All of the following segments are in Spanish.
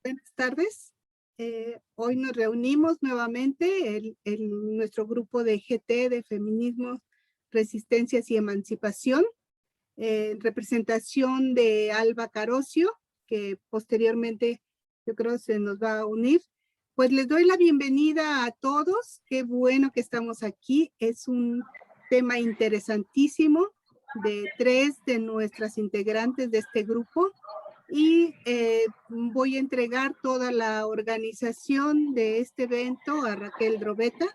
Buenas tardes. Hoy nos reunimos nuevamente nuestro grupo de GT de Feminismo, Resistencias y Emancipación, en representación de Alba Carocio, que posteriormente yo creo se nos va a unir. Pues les doy la bienvenida a todos. Qué bueno que estamos aquí. Es un tema interesantísimo de 3 de nuestras integrantes de este grupo. Y voy a entregar toda la organización de este evento a Raquel Drobeta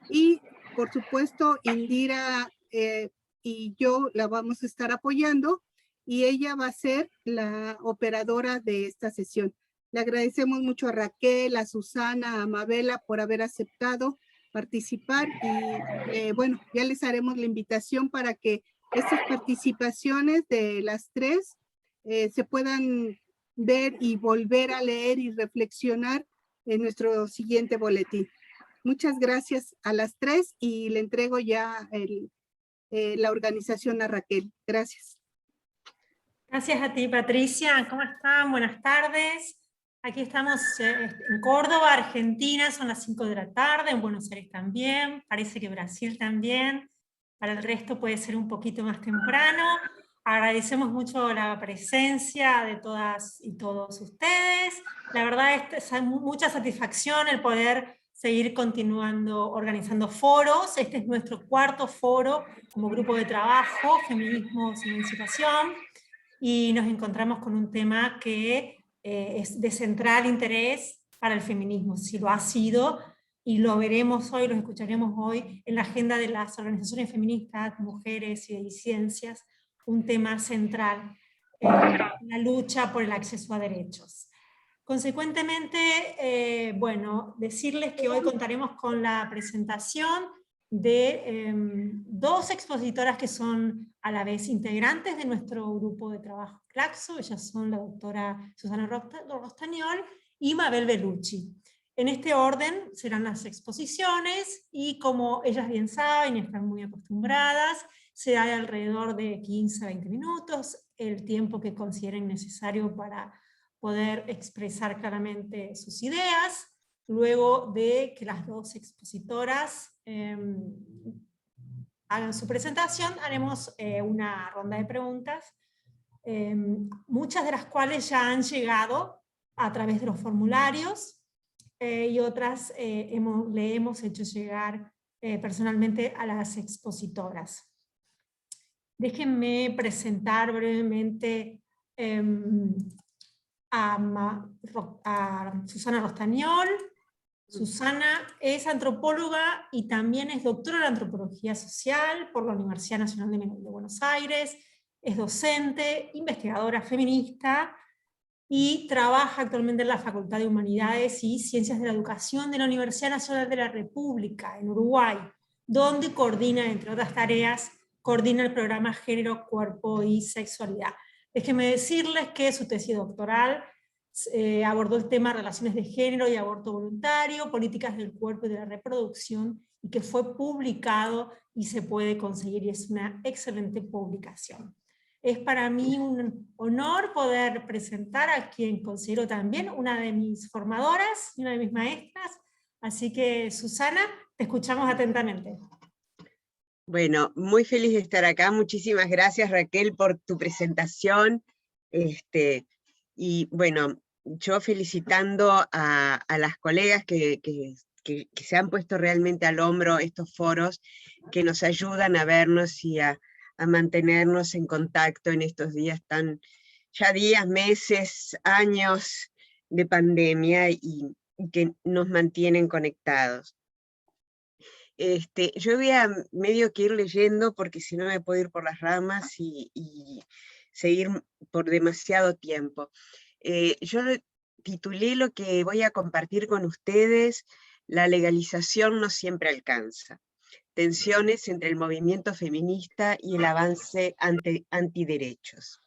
y por supuesto Indira y yo la vamos a estar apoyando y ella va a ser la operadora de esta sesión. Le agradecemos mucho a Raquel, a Susana, a Mabela por haber aceptado participar y bueno, ya les haremos la invitación para que estas participaciones de las 3 se puedan ver y volver a leer y reflexionar en nuestro siguiente boletín. Muchas gracias a las 3 y le entrego ya la organización a Raquel. Gracias. Gracias a ti, Patricia. ¿Cómo están? Buenas tardes. Aquí estamos en Córdoba, Argentina, son las 5 de la tarde, en Buenos Aires también, parece que Brasil también, para el resto puede ser un poquito más temprano. Agradecemos mucho la presencia de todas y todos ustedes. La verdad es mucha satisfacción el poder seguir continuando organizando foros. Este es nuestro 4º foro como grupo de trabajo, Feminismos y Emancipación, y nos encontramos con un tema que es de central interés para el feminismo, si lo ha sido, y lo veremos hoy, lo escucharemos hoy en la agenda de las organizaciones feministas, mujeres y de disidencias, un tema central en la lucha por el acceso a derechos. Consecuentemente, bueno, decirles que hoy contaremos con la presentación de 2 expositoras que son a la vez integrantes de nuestro grupo de trabajo Claxo. Ellas son la doctora Susana Rostañol y Mabel Bellucci. En este orden serán las exposiciones y, como ellas bien saben y están muy acostumbradas, será de alrededor de 15 a 20 minutos, el tiempo que consideren necesario para poder expresar claramente sus ideas. Luego de que las 2 expositoras hagan su presentación, haremos una ronda de preguntas, muchas de las cuales ya han llegado a través de los formularios, y otras le hemos hecho llegar personalmente a las expositoras. Déjenme presentar brevemente a Susana Rostañol. Susana es antropóloga y también es doctora en antropología social por la Universidad Nacional de Buenos Aires, es docente, investigadora feminista y trabaja actualmente en la Facultad de Humanidades y Ciencias de la Educación de la Universidad Nacional de la República, en Uruguay, donde coordina, entre otras tareas, coordina el programa Género, Cuerpo y Sexualidad. Déjenme decirles que su tesis doctoral abordó el tema relaciones de género y aborto voluntario, políticas del cuerpo y de la reproducción, y que fue publicado y se puede conseguir, y es una excelente publicación. Es para mí un honor poder presentar a quien considero también una de mis formadoras y una de mis maestras, así que Susana, te escuchamos atentamente. Bueno, muy feliz de estar acá. Muchísimas gracias, Raquel, por tu presentación. Y bueno, yo felicitando a las colegas que se han puesto realmente al hombro estos foros, que nos ayudan a vernos y a mantenernos en contacto en estos días ya días, meses, años de pandemia, y que nos mantienen conectados. Yo voy a medio que ir leyendo, porque si no me puedo ir por las ramas y seguir por demasiado tiempo. Yo titulé lo que voy a compartir con ustedes: la legalización no siempre alcanza. Tensiones entre el movimiento feminista y el avance antiderechos.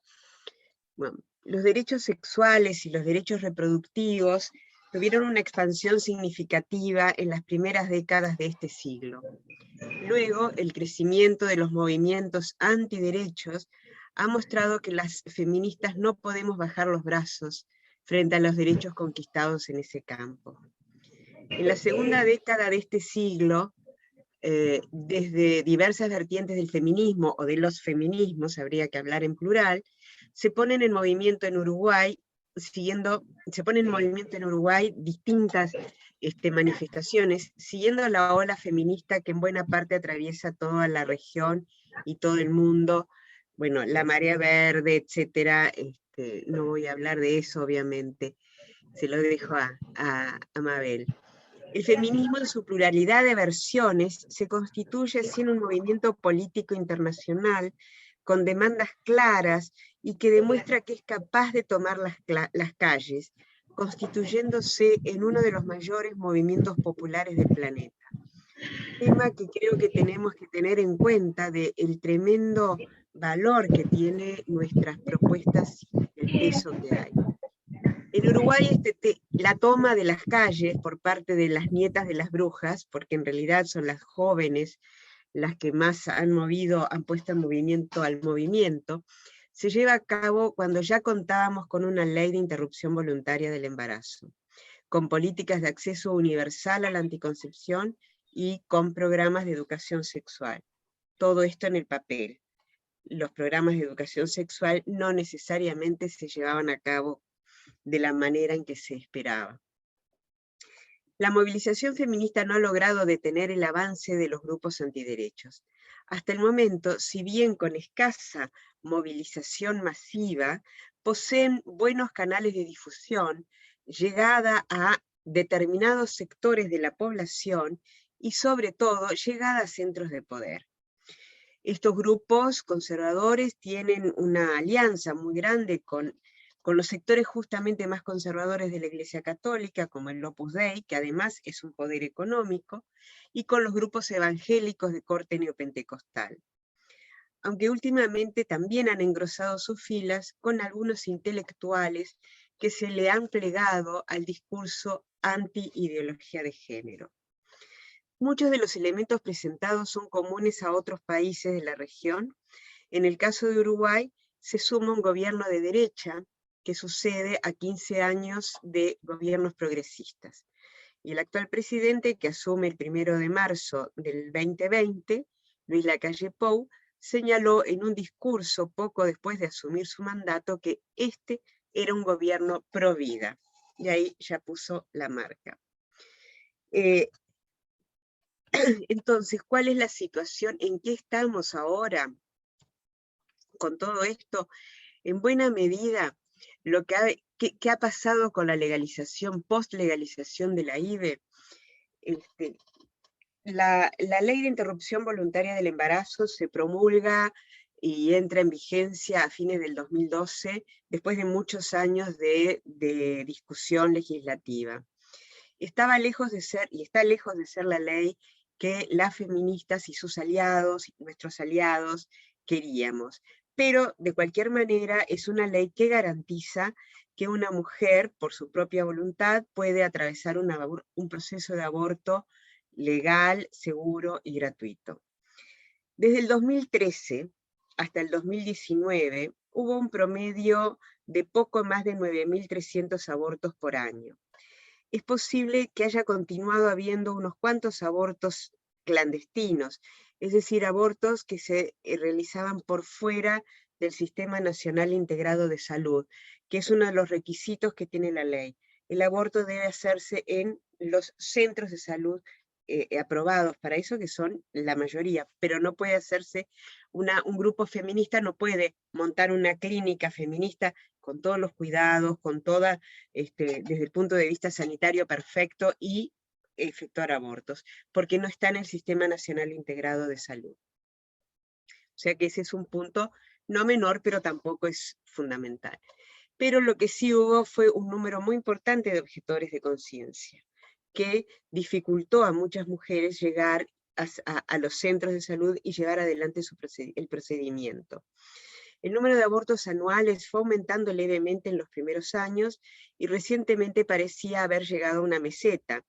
Bueno, los derechos sexuales y los derechos reproductivos tuvieron una expansión significativa en las primeras décadas de este siglo. Luego, el crecimiento de los movimientos antiderechos ha mostrado que las feministas no podemos bajar los brazos frente a los derechos conquistados en ese campo. En la segunda década de este siglo, desde diversas vertientes del feminismo o de los feminismos, habría que hablar en plural, se ponen en movimiento en Uruguay, distintas manifestaciones, siguiendo la ola feminista que en buena parte atraviesa toda la región y todo el mundo. Bueno, la marea verde, etcétera, no voy a hablar de eso, obviamente, se lo dejo a Mabel. El feminismo en su pluralidad de versiones se constituye así en un movimiento político internacional con demandas claras y que demuestra que es capaz de tomar las calles, constituyéndose en uno de los mayores movimientos populares del planeta. Tema que creo que tenemos que tener en cuenta del tremendo valor que tiene nuestras propuestas y el peso que hay. En Uruguay la toma de las calles por parte de las nietas de las brujas, porque en realidad son las jóvenes las que más han puesto en movimiento al movimiento, se lleva a cabo cuando ya contábamos con una ley de interrupción voluntaria del embarazo, con políticas de acceso universal a la anticoncepción y con programas de educación sexual. Todo esto en el papel. Los programas de educación sexual no necesariamente se llevaban a cabo de la manera en que se esperaba. La movilización feminista no ha logrado detener el avance de los grupos antiderechos. Hasta el momento, si bien con escasa movilización masiva, poseen buenos canales de difusión, llegada a determinados sectores de la población y sobre todo llegada a centros de poder. Estos grupos conservadores tienen una alianza muy grande con los sectores justamente más conservadores de la Iglesia Católica, como el Opus Dei, que además es un poder económico, y con los grupos evangélicos de corte neopentecostal. Aunque últimamente también han engrosado sus filas con algunos intelectuales que se le han plegado al discurso anti-ideología de género. Muchos de los elementos presentados son comunes a otros países de la región. En el caso de Uruguay, se suma un gobierno de derecha que sucede a 15 años de gobiernos progresistas. Y el actual presidente, que asume el 1 de marzo del 2020, Luis Lacalle Pou, señaló en un discurso poco después de asumir su mandato que este era un gobierno pro vida. Y ahí ya puso la marca. Entonces, ¿cuál es la situación? ¿En qué estamos ahora con todo esto? En buena medida, ¿qué ha pasado con la legalización, post-legalización de la IVE? La ley de interrupción voluntaria del embarazo se promulga y entra en vigencia a fines del 2012, después de muchos años de discusión legislativa. Estaba lejos de ser, y está lejos de ser la ley que las feministas y sus aliados, y nuestros aliados, queríamos. Pero, de cualquier manera, es una ley que garantiza que una mujer, por su propia voluntad, puede atravesar un proceso de aborto legal, seguro y gratuito. Desde el 2013 hasta el 2019, hubo un promedio de poco más de 9.300 abortos por año. Es posible que haya continuado habiendo unos cuantos abortos clandestinos, es decir, abortos que se realizaban por fuera del Sistema Nacional Integrado de Salud, que es uno de los requisitos que tiene la ley. El aborto debe hacerse en los centros de salud aprobados para eso, que son la mayoría, pero no puede hacerse, un grupo feminista no puede montar una clínica feminista con todos los cuidados, con toda, desde el punto de vista sanitario perfecto y efectuar abortos, porque no está en el Sistema Nacional Integrado de Salud. O sea que ese es un punto no menor, pero tampoco es fundamental. Pero lo que sí hubo fue un número muy importante de objetores de conciencia, que dificultó a muchas mujeres llegar a los centros de salud y llevar adelante el procedimiento. El número de abortos anuales fue aumentando levemente en los primeros años y recientemente parecía haber llegado a una meseta.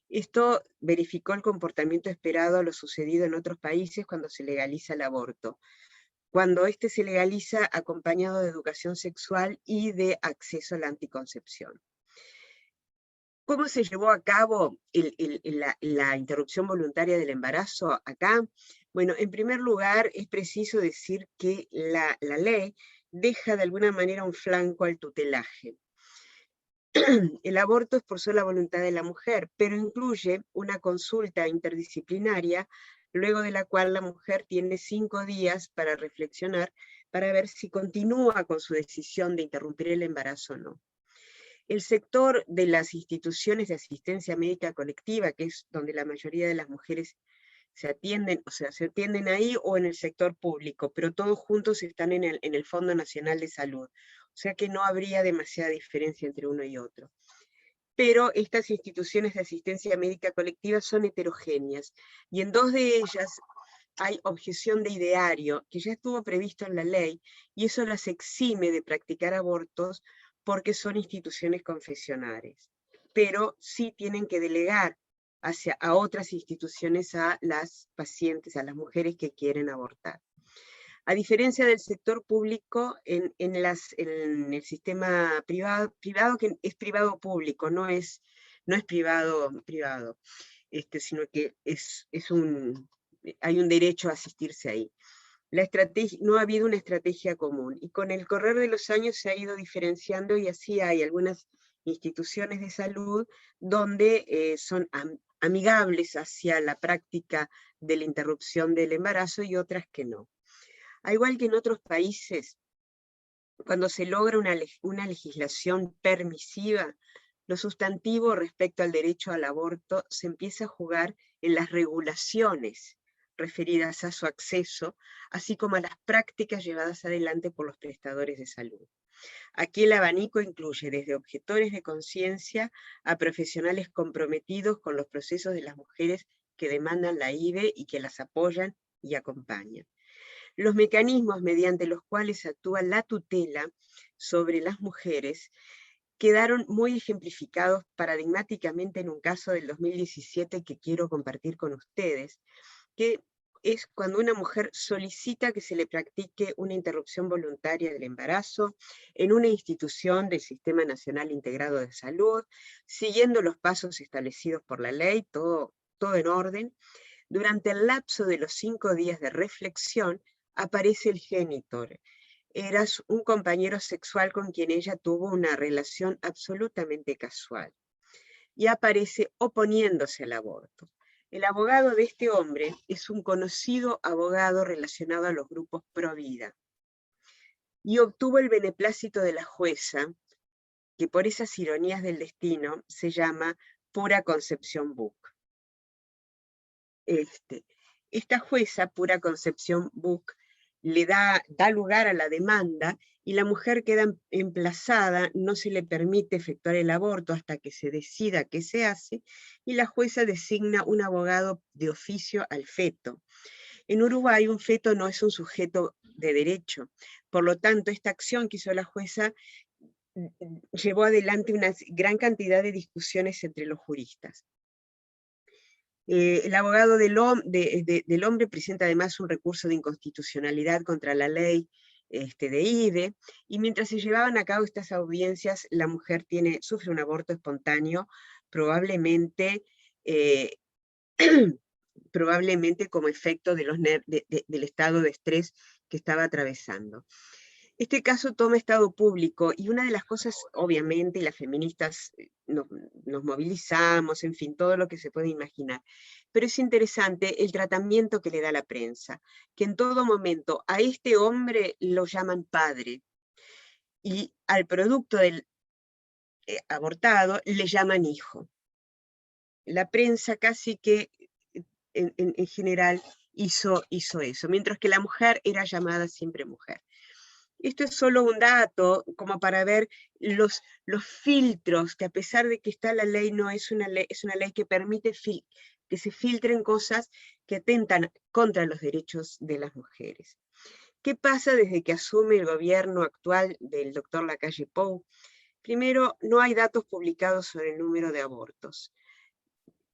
Esto verificó el comportamiento esperado a lo sucedido en otros países cuando se legaliza el aborto. cuando este se legaliza acompañado de educación sexual y de acceso a la anticoncepción. ¿Cómo se llevó a cabo la interrupción voluntaria del embarazo acá? Bueno, en primer lugar, es preciso decir que la ley deja de alguna manera un flanco al tutelaje. El aborto es por sola voluntad de la mujer, pero incluye una consulta interdisciplinaria, luego de la cual la mujer tiene 5 días para reflexionar, para ver si continúa con su decisión de interrumpir el embarazo o no. El sector de las instituciones de asistencia médica colectiva, que es donde la mayoría de las mujeres se atienden, o sea, se atienden ahí o en el sector público, pero todos juntos están en el Fondo Nacional de Salud. O sea que no habría demasiada diferencia entre uno y otro. Pero estas instituciones de asistencia médica colectiva son heterogéneas, y en 2 de ellas hay objeción de ideario, que ya estuvo previsto en la ley, y eso las exime de practicar abortos porque son instituciones confesionales. Pero sí tienen que delegar a otras instituciones a las pacientes, a las mujeres que quieren abortar. A diferencia del sector público, en el sistema privado, que es privado público, no es privado, sino que hay un derecho a asistirse ahí. No ha habido una estrategia común, y con el correr de los años se ha ido diferenciando, y así hay algunas instituciones de salud donde son amigables hacia la práctica de la interrupción del embarazo y otras que no. Al igual que en otros países, cuando se logra una legislación permisiva, lo sustantivo respecto al derecho al aborto se empieza a jugar en las regulaciones referidas a su acceso, así como a las prácticas llevadas adelante por los prestadores de salud. Aquí el abanico incluye desde objetores de conciencia a profesionales comprometidos con los procesos de las mujeres que demandan la IVE y que las apoyan y acompañan. Los mecanismos mediante los cuales actúa la tutela sobre las mujeres quedaron muy ejemplificados paradigmáticamente en un caso del 2017 que quiero compartir con ustedes, que es cuando una mujer solicita que se le practique una interrupción voluntaria del embarazo en una institución del Sistema Nacional Integrado de Salud, siguiendo los pasos establecidos por la ley, todo en orden. Durante el lapso de los 5 días de reflexión, aparece el génitor. Era un compañero sexual con quien ella tuvo una relación absolutamente casual, y aparece oponiéndose al aborto. El abogado de este hombre es un conocido abogado relacionado a los grupos pro vida, y obtuvo el beneplácito de la jueza, que por esas ironías del destino se llama Pura Concepción Buch. Esta jueza, Pura Concepción Buch, le da lugar a la demanda, y la mujer queda emplazada, no se le permite efectuar el aborto hasta que se decida qué se hace, y la jueza designa un abogado de oficio al feto. En Uruguay un feto no es un sujeto de derecho, por lo tanto esta acción que hizo la jueza llevó adelante una gran cantidad de discusiones entre los juristas. El abogado del hombre presenta además un recurso de inconstitucionalidad contra la ley de IVE, y mientras se llevaban a cabo estas audiencias, la mujer sufre un aborto espontáneo, probablemente como efecto del estado de estrés que estaba atravesando. Este caso toma estado público, y una de las cosas, obviamente, y las feministas nos movilizamos, en fin, todo lo que se puede imaginar, pero es interesante el tratamiento que le da la prensa, que en todo momento a este hombre lo llaman padre, y al producto del abortado le llaman hijo. La prensa casi que en general hizo eso, mientras que la mujer era llamada siempre mujer. Esto es solo un dato como para ver los filtros, que a pesar de que está la ley, no es una ley, es una ley que permite que se filtren cosas que atentan contra los derechos de las mujeres. ¿Qué pasa desde que asume el gobierno actual del doctor Lacalle Pou? Primero, no hay datos publicados sobre el número de abortos.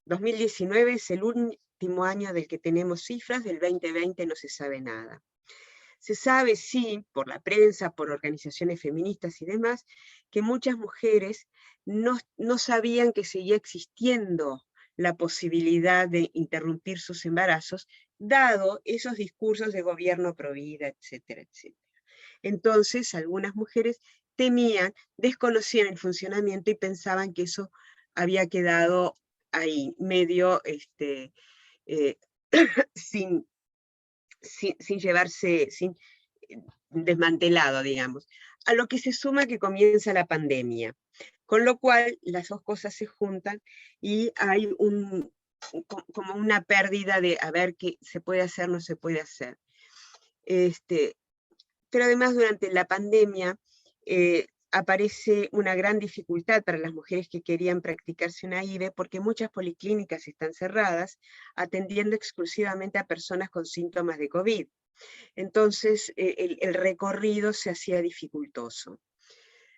2019 es el último año del que tenemos cifras, del 2020 no se sabe nada. Se sabe, sí, por la prensa, por organizaciones feministas y demás, que muchas mujeres no sabían que seguía existiendo la posibilidad de interrumpir sus embarazos, dado esos discursos de gobierno pro vida, etcétera, etcétera. Entonces, algunas mujeres temían, desconocían el funcionamiento y pensaban que eso había quedado ahí, medio sin llevarse, desmantelado, digamos. A lo que se suma que comienza la pandemia, con lo cual las dos cosas se juntan y hay como una pérdida de a ver qué se puede hacer, no se puede hacer. Pero además durante la pandemia aparece una gran dificultad para las mujeres que querían practicarse una IVE porque muchas policlínicas están cerradas atendiendo exclusivamente a personas con síntomas de COVID. Entonces el recorrido se hacía dificultoso.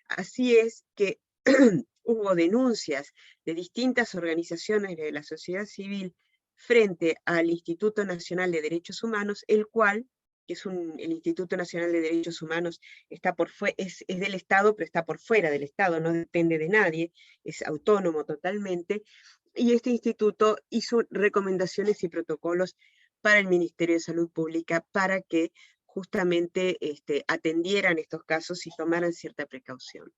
Así es que hubo denuncias de distintas organizaciones de la sociedad civil frente al Instituto Nacional de Derechos Humanos, el cual, que es el Instituto Nacional de Derechos Humanos, es del Estado, pero está por fuera del Estado, no depende de nadie, es autónomo totalmente, y este instituto hizo recomendaciones y protocolos para el Ministerio de Salud Pública para que justamente atendieran estos casos y tomaran cierta precaución.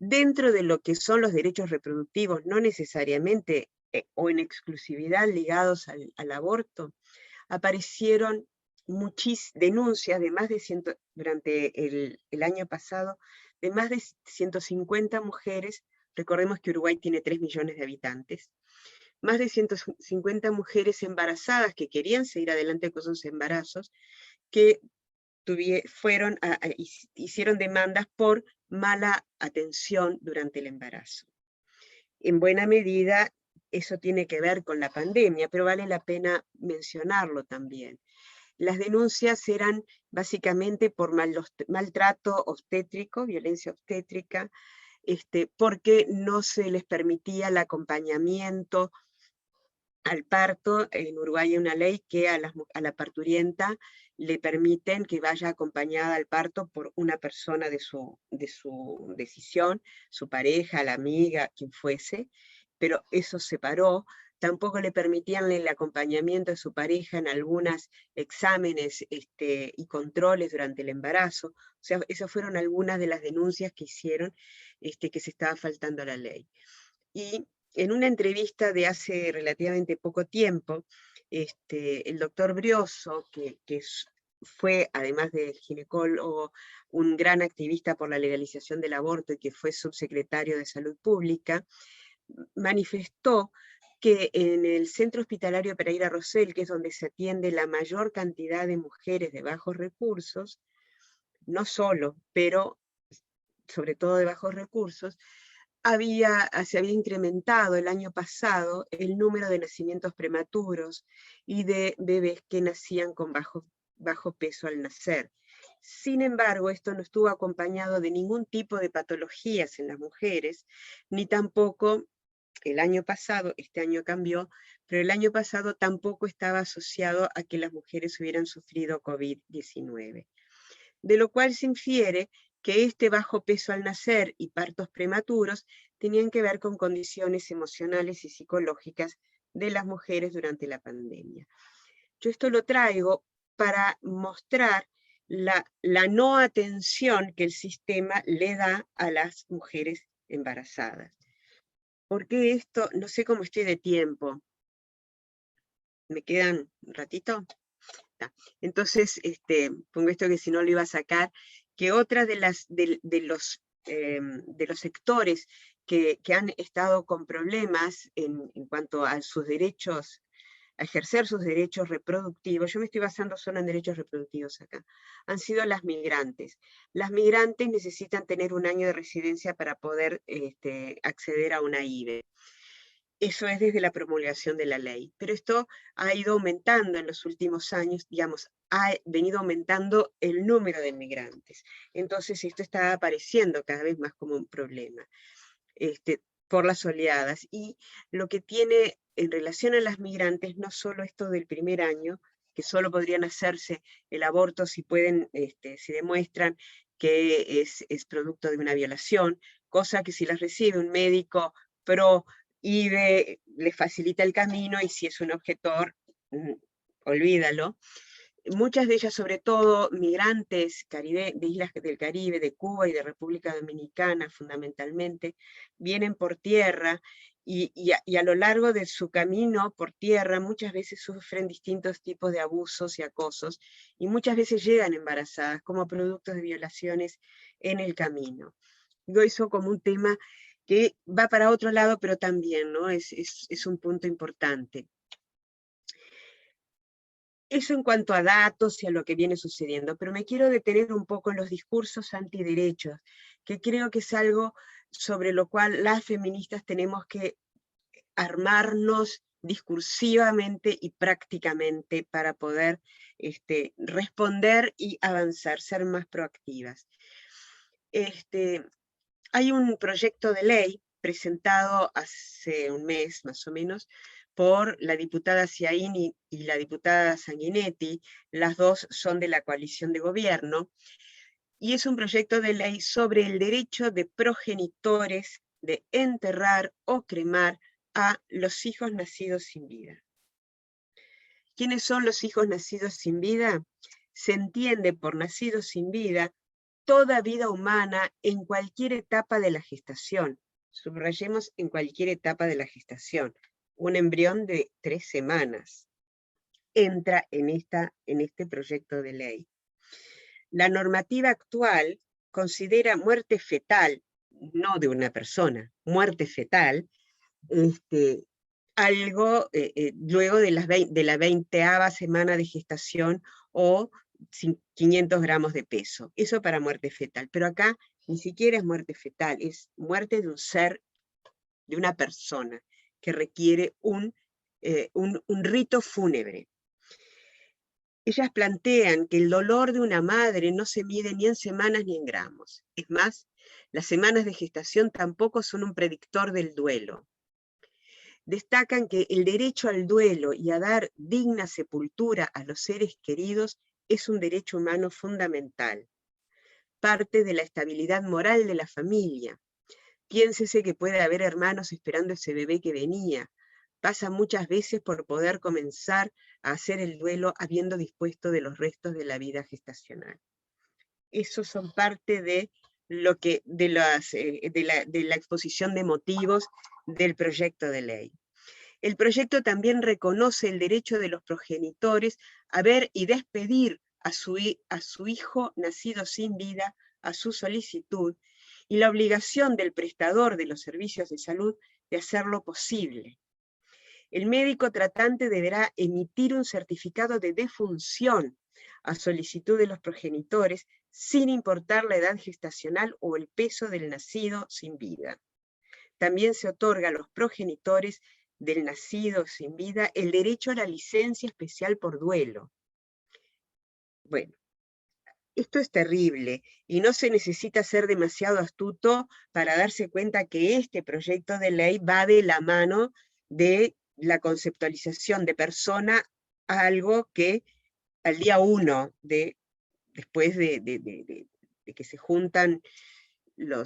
Dentro de lo que son los derechos reproductivos, no necesariamente o en exclusividad ligados al aborto, aparecieron muchas denuncias de más de durante el año pasado, de más de 150 mujeres. Recordemos que Uruguay tiene 3 millones de habitantes. Más de 150 mujeres embarazadas que querían seguir adelante con sus embarazos, que hicieron demandas por mala atención durante el embarazo. En buena medida, eso tiene que ver con la pandemia, pero vale la pena mencionarlo también. Las denuncias eran básicamente por maltrato obstétrico, violencia obstétrica, porque no se les permitía el acompañamiento al parto. En Uruguay hay una ley que a la parturienta le permiten que vaya acompañada al parto por una persona de su decisión, su pareja, la amiga, quien fuese, pero eso se paró. Tampoco le permitían el acompañamiento de su pareja en algunos exámenes y controles durante el embarazo. O sea, esas fueron algunas de las denuncias que hicieron que se estaba faltando a la ley. Y en una entrevista de hace relativamente poco tiempo, el doctor Brioso, que fue, además de ginecólogo, un gran activista por la legalización del aborto y que fue subsecretario de Salud Pública, manifestó que en el Centro Hospitalario Pereira Rosell, que es donde se atiende la mayor cantidad de mujeres de bajos recursos, no solo, pero sobre todo de bajos recursos, se había incrementado el año pasado el número de nacimientos prematuros y de bebés que nacían con bajo peso al nacer. Sin embargo, esto no estuvo acompañado de ningún tipo de patologías en las mujeres, ni tampoco el año pasado, este año cambió, pero el año pasado tampoco estaba asociado a que las mujeres hubieran sufrido COVID-19. De lo cual se infiere que este bajo peso al nacer y partos prematuros tenían que ver con condiciones emocionales y psicológicas de las mujeres durante la pandemia. Yo esto lo traigo para mostrar la no atención que el sistema le da a las mujeres embarazadas. Porque esto, no sé cómo estoy de tiempo. ¿Me quedan un ratito? Entonces, pongo esto que si no lo iba a sacar, que otra de los sectores que han estado con problemas en cuanto a sus derechos, a ejercer sus derechos reproductivos, yo me estoy basando solo en derechos reproductivos acá, han sido las migrantes. Las migrantes necesitan tener 1 año de residencia para poder acceder a una IVE. Eso es desde la promulgación de la ley, pero esto ha ido aumentando en los últimos años, digamos, ha venido aumentando el número de migrantes. Entonces esto está apareciendo cada vez más como un problema por las oleadas. Y lo que tiene en relación a las migrantes, no solo esto del primer año, que solo podrían hacerse el aborto si pueden, si demuestran que es producto de una violación, cosa que si las recibe un médico pro IVE le facilita el camino, y si es un objetor, olvídalo. Muchas de ellas, sobre todo migrantes de islas del Caribe, de Cuba y de República Dominicana fundamentalmente, vienen por tierra y a lo largo de su camino por tierra muchas veces sufren distintos tipos de abusos y acosos, y muchas veces llegan embarazadas como productos de violaciones en el camino. Digo eso como un tema que va para otro lado, pero también, ¿no? es un punto importante. Eso en cuanto a datos y a lo que viene sucediendo, pero me quiero detener un poco en los discursos antiderechos, que creo que es algo sobre lo cual las feministas tenemos que armarnos discursivamente y prácticamente para poder responder y avanzar, ser más proactivas. Hay un proyecto de ley presentado hace un mes más o menos por la diputada Ciaini y la diputada Sanguinetti, las dos son de la coalición de gobierno, y es un proyecto de ley sobre el derecho de progenitores de enterrar o cremar a los hijos nacidos sin vida. ¿Quiénes son los hijos nacidos sin vida? Se entiende por nacidos sin vida toda vida humana en cualquier etapa de la gestación. Subrayemos en cualquier etapa de la gestación. Un embrión de 3 semanas entra en este proyecto de ley. La normativa actual considera muerte fetal, no de una persona, muerte fetal, algo luego de la 20ª semana de gestación o 500 gramos de peso. Eso para muerte fetal. Pero acá ni siquiera es muerte fetal, es muerte de un ser, de una persona, que requiere un rito fúnebre. Ellas plantean que el dolor de una madre no se mide ni en semanas ni en gramos. Es más, las semanas de gestación tampoco son un predictor del duelo. Destacan que el derecho al duelo y a dar digna sepultura a los seres queridos es un derecho humano fundamental, parte de la estabilidad moral de la familia. Piénsese que puede haber hermanos esperando ese bebé que venía. Pasa muchas veces por poder comenzar a hacer el duelo habiendo dispuesto de los restos de la vida gestacional. Esos son parte de la exposición de motivos del proyecto de ley. El proyecto también reconoce el derecho de los progenitores a ver y despedir a su hijo nacido sin vida a su solicitud, y la obligación del prestador de los servicios de salud de hacerlo posible. El médico tratante deberá emitir un certificado de defunción a solicitud de los progenitores, sin importar la edad gestacional o el peso del nacido sin vida. También se otorga a los progenitores del nacido sin vida el derecho a la licencia especial por duelo. Bueno, esto es terrible, y no se necesita ser demasiado astuto para darse cuenta que este proyecto de ley va de la mano de la conceptualización de persona a algo que al día 1, después de que se juntan de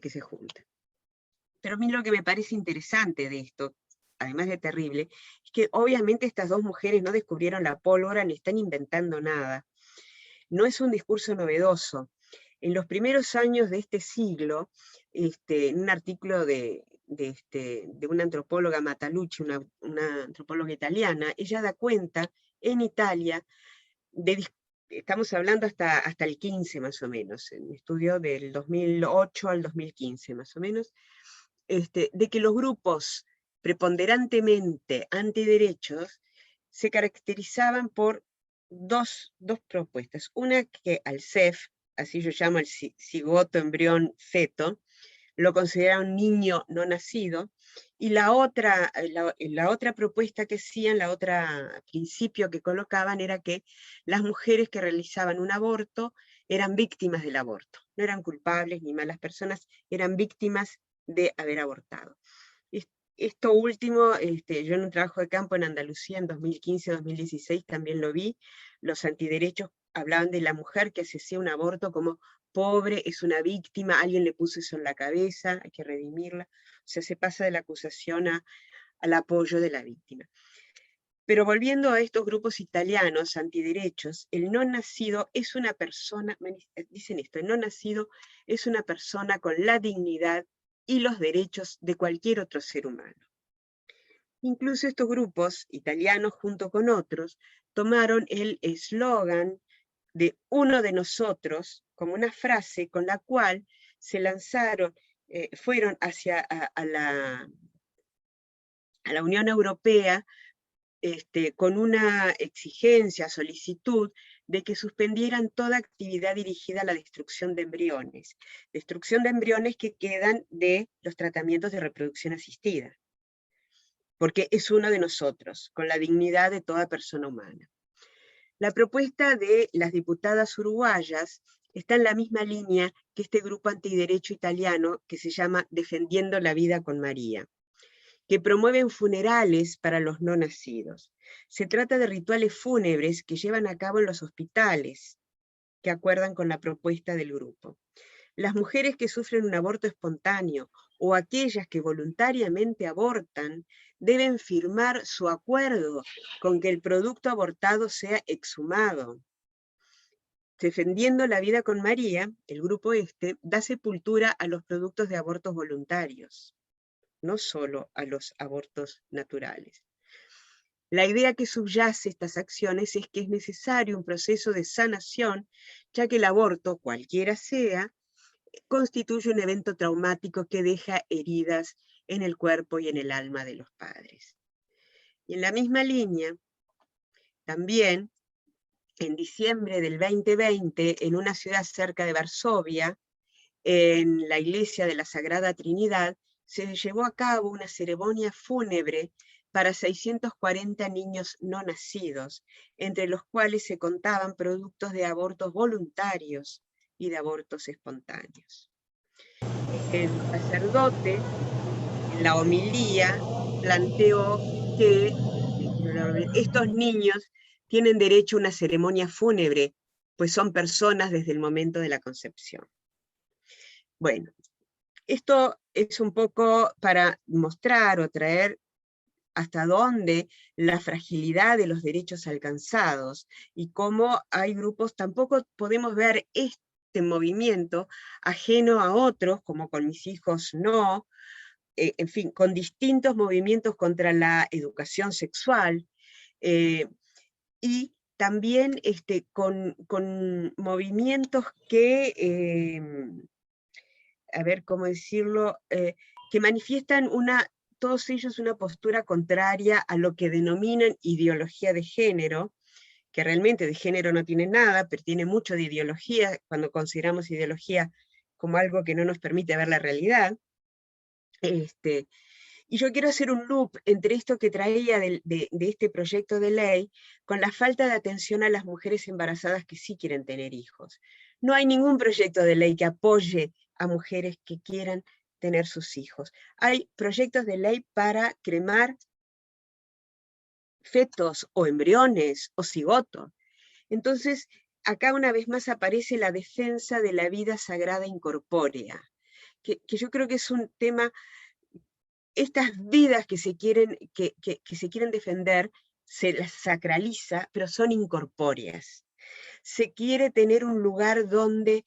que se juntan. Pero a mí lo que me parece interesante de esto, además de terrible, es que obviamente estas dos mujeres no descubrieron la pólvora ni están inventando nada. No es un discurso novedoso. En los primeros años de este siglo, en un artículo de una antropóloga, Matalucci, una antropóloga italiana, ella da cuenta en Italia, estamos hablando hasta el 15 más o menos, en un estudio del 2008 al 2015 más o menos, de que los grupos preponderantemente antiderechos se caracterizaban por dos propuestas. Una, que al CEF, así yo llamo el cigoto, embrión, feto, lo consideraba un niño no nacido, y la otra propuesta que hacían, la otra principio que colocaban, era que las mujeres que realizaban un aborto eran víctimas del aborto, no eran culpables ni malas personas, eran víctimas de haber abortado. esto último, yo en un trabajo de campo en Andalucía en 2015-2016 también lo vi, los antiderechos hablaban de la mujer que hacía un aborto como pobre, es una víctima, alguien le puso eso en la cabeza, hay que redimirla, o sea, se pasa de la acusación al apoyo de la víctima. Pero volviendo a estos grupos italianos antiderechos, el no nacido es una persona, dicen esto, el no nacido es una persona con la dignidad y los derechos de cualquier otro ser humano. Incluso estos grupos italianos, junto con otros, tomaron el eslogan de uno de nosotros como una frase con la cual se lanzaron, fueron hacia a la Unión Europea con una exigencia, solicitud de que suspendieran toda actividad dirigida a la destrucción de embriones que quedan de los tratamientos de reproducción asistida, porque es uno de nosotros, con la dignidad de toda persona humana. La propuesta de las diputadas uruguayas está en la misma línea que este grupo antiderecho italiano que se llama Defendiendo la Vida con María, que promueven funerales para los no nacidos. Se trata de rituales fúnebres que llevan a cabo en los hospitales, que acuerdan con la propuesta del grupo. Las mujeres que sufren un aborto espontáneo o aquellas que voluntariamente abortan deben firmar su acuerdo con que el producto abortado sea exhumado. Defendiendo la Vida con María, el grupo da sepultura a los productos de abortos voluntarios, no solo a los abortos naturales. La idea que subyace estas acciones es que es necesario un proceso de sanación, ya que el aborto, cualquiera sea, constituye un evento traumático que deja heridas en el cuerpo y en el alma de los padres. Y en la misma línea, también, en diciembre del 2020, en una ciudad cerca de Varsovia, en la iglesia de la Sagrada Trinidad, se llevó a cabo una ceremonia fúnebre para 640 niños no nacidos, entre los cuales se contaban productos de abortos voluntarios y de abortos espontáneos. El sacerdote, en la homilía, planteó que estos niños tienen derecho a una ceremonia fúnebre, pues son personas desde el momento de la concepción. Bueno, esto es un poco para mostrar o traer hasta dónde la fragilidad de los derechos alcanzados y cómo hay grupos, tampoco podemos ver este movimiento ajeno a otros, como con Mis Hijos No, en fin, con distintos movimientos contra la educación sexual, y también con movimientos que, a ver cómo decirlo, que manifiestan todos ellos una postura contraria a lo que denominan ideología de género, que realmente de género no tiene nada, pero tiene mucho de ideología, cuando consideramos ideología como algo que no nos permite ver la realidad. Y yo quiero hacer un loop entre esto que traía de este proyecto de ley con la falta de atención a las mujeres embarazadas que sí quieren tener hijos. No hay ningún proyecto de ley que apoye a mujeres que quieran tener sus hijos. Hay proyectos de ley para cremar fetos o embriones o cigotos. Entonces, acá una vez más aparece la defensa de la vida sagrada incorpórea, que yo creo que es un tema. Estas vidas que se quieren defender, se las sacraliza, pero son incorpóreas. Se quiere tener un lugar donde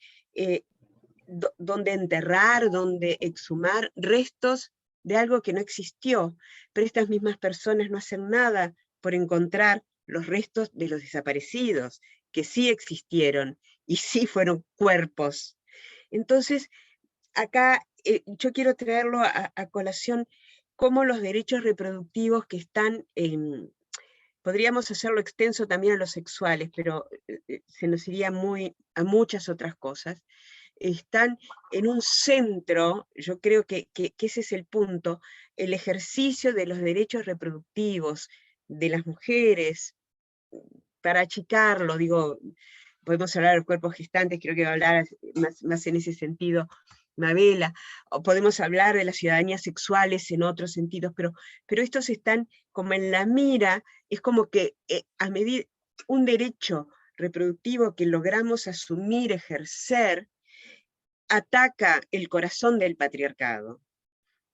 enterrar, donde exhumar restos de algo que no existió, pero estas mismas personas no hacen nada por encontrar los restos de los desaparecidos, que sí existieron y sí fueron cuerpos. Entonces, acá yo quiero traerlo a colación cómo los derechos reproductivos que están, podríamos hacerlo extenso también a los sexuales, pero se nos iría a muchas otras cosas, están en un centro. Yo creo que ese es el punto, el ejercicio de los derechos reproductivos de las mujeres, para achicarlo, digo, podemos hablar de los cuerpos gestantes, creo que va a hablar más en ese sentido Mabela, o podemos hablar de las ciudadanías sexuales en otros sentidos, pero estos están como en la mira, es como que a medir un derecho reproductivo que logramos asumir, ejercer, ataca el corazón del patriarcado.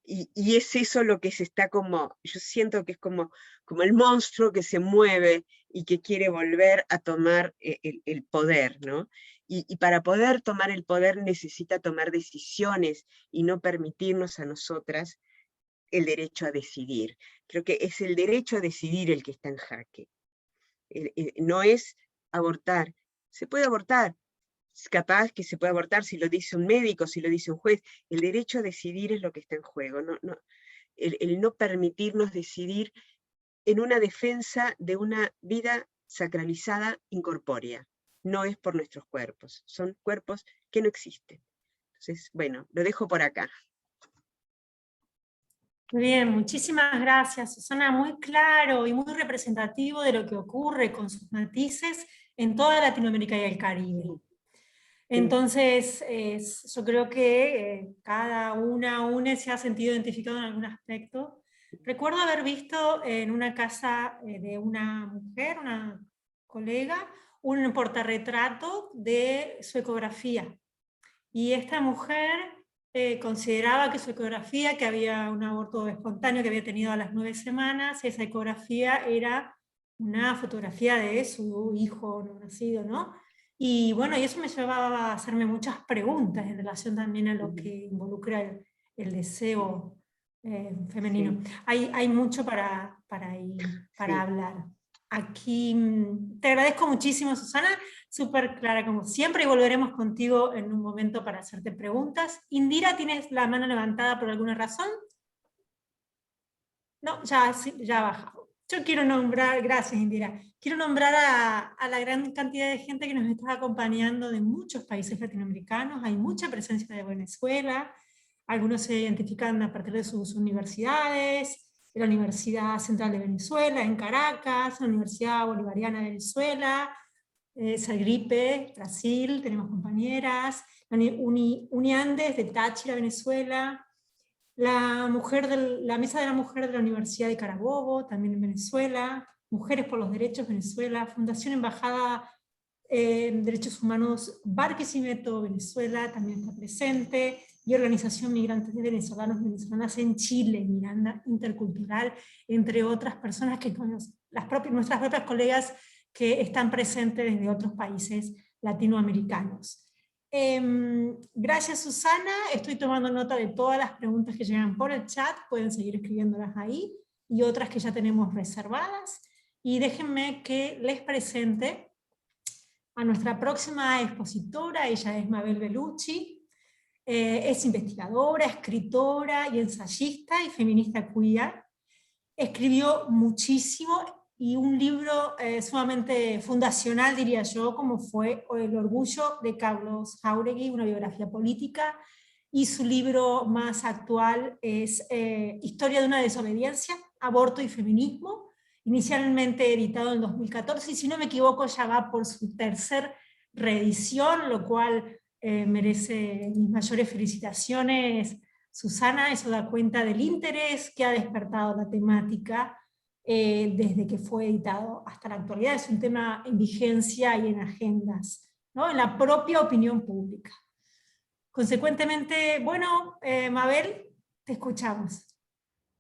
Y es eso lo que se está como, yo siento que es como el monstruo que se mueve y que quiere volver a tomar el poder, ¿no? Y para poder tomar el poder necesita tomar decisiones y no permitirnos a nosotras el derecho a decidir. Creo que es el derecho a decidir el que está en jaque. No es abortar. Se puede abortar, es capaz que se puede abortar si lo dice un médico, si lo dice un juez. El derecho a decidir es lo que está en juego. El no permitirnos decidir en una defensa de una vida sacralizada incorpórea. No es por nuestros cuerpos, son cuerpos que no existen. Entonces, bueno, lo dejo por acá. Muy bien, muchísimas gracias, Susana. Muy claro y muy representativo de lo que ocurre con sus matices en toda Latinoamérica y el Caribe. Entonces, yo creo que cada una se ha sentido identificado en algún aspecto. Recuerdo haber visto en una casa de una mujer, una colega, un portarretrato de su ecografía. Y esta mujer consideraba que su ecografía, que había un aborto espontáneo que había tenido a las 9 semanas, esa ecografía era una fotografía de su hijo no nacido, ¿no? Y bueno, y eso me llevaba a hacerme muchas preguntas en relación también a lo que involucra el deseo femenino. Sí. Hay mucho para hablar. Aquí te agradezco muchísimo, Susana, súper clara como siempre, y volveremos contigo en un momento para hacerte preguntas. Indira, ¿tienes la mano levantada por alguna razón? No, ya ha bajado. Yo quiero nombrar, gracias Indira, quiero nombrar a la gran cantidad de gente que nos está acompañando de muchos países latinoamericanos. Hay mucha presencia de Venezuela, algunos se identifican a partir de sus universidades, de la Universidad Central de Venezuela, en Caracas, la Universidad Bolivariana de Venezuela, Sagripe, Brasil, tenemos compañeras, Uniandes de Táchira, Venezuela, la Mesa de la Mujer de la Universidad de Carabobo, también en Venezuela, Mujeres por los Derechos, Venezuela, Fundación Embajada Derechos Humanos Barquisimeto, Venezuela, también está presente, y Organización Migrantes de Venezolanos y Venezolanas en Chile, Miranda Intercultural, entre otras personas que nuestras propias colegas que están presentes desde otros países latinoamericanos. Gracias Susana, estoy tomando nota de todas las preguntas que llegan por el chat, pueden seguir escribiéndolas ahí, y otras que ya tenemos reservadas, y déjenme que les presente a nuestra próxima expositora. Ella es Mabel Bellucci, es investigadora, escritora y ensayista y feminista queer. Escribió muchísimo y un libro sumamente fundacional, diría yo, como fue El orgullo de Carlos Jáuregui, una biografía política, y su libro más actual es Historia de una desobediencia, aborto y feminismo, inicialmente editado en 2014, y si no me equivoco ya va por su tercer reedición, lo cual merece mis mayores felicitaciones, Susana. Eso da cuenta del interés que ha despertado la temática desde que fue editado hasta la actualidad. Es un tema en vigencia y en agendas, ¿no? En la propia opinión pública. Consecuentemente, bueno, Mabel, te escuchamos.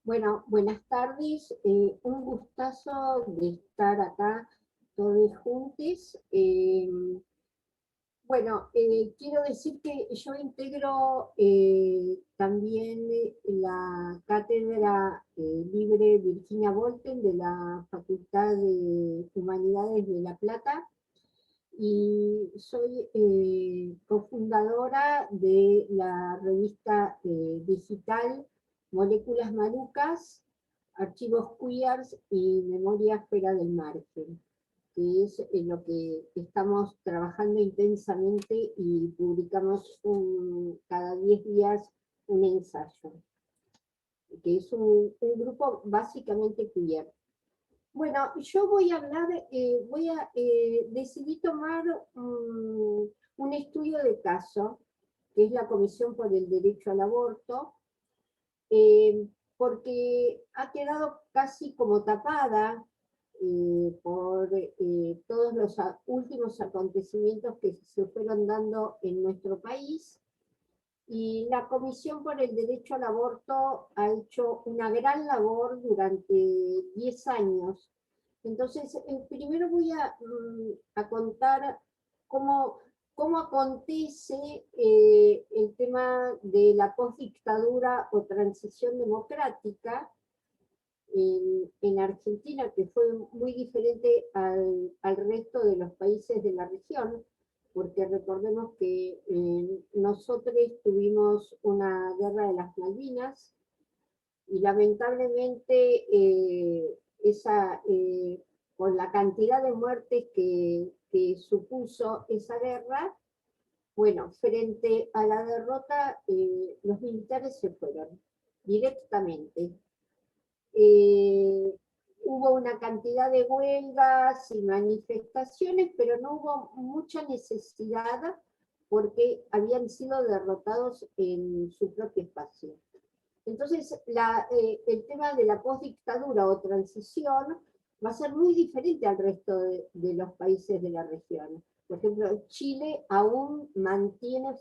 Bueno, buenas tardes, un gustazo de estar acá todos juntos. Bueno, quiero decir que yo integro también la cátedra libre Virginia Volten de la Facultad de Humanidades de La Plata, y soy cofundadora de la revista digital Moléculas Malucas, Archivos Queers y Memoria Esfera del Margen, que es lo que estamos trabajando intensamente, y publicamos cada 10 días un ensayo, que es un grupo básicamente queer. Bueno, yo voy a hablar, decidí tomar un estudio de caso que es la Comisión por el Derecho al Aborto, porque ha quedado casi como tapada por todos los últimos acontecimientos que se fueron dando en nuestro país. Y la Comisión por el Derecho al Aborto ha hecho una gran labor durante 10 años. Entonces, primero voy a contar cómo acontece el tema de la postdictadura o transición democrática en Argentina, que fue muy diferente al resto de los países de la región, porque recordemos que nosotros tuvimos una guerra de las Malvinas, y lamentablemente con la cantidad de muertes que supuso esa guerra, bueno, frente a la derrota, los militares se fueron directamente. Hubo una cantidad de huelgas y manifestaciones, pero no hubo mucha necesidad porque habían sido derrotados en su propio espacio. Entonces, el tema de la postdictadura o transición va a ser muy diferente al resto de los países de la región. Por ejemplo, Chile aún mantiene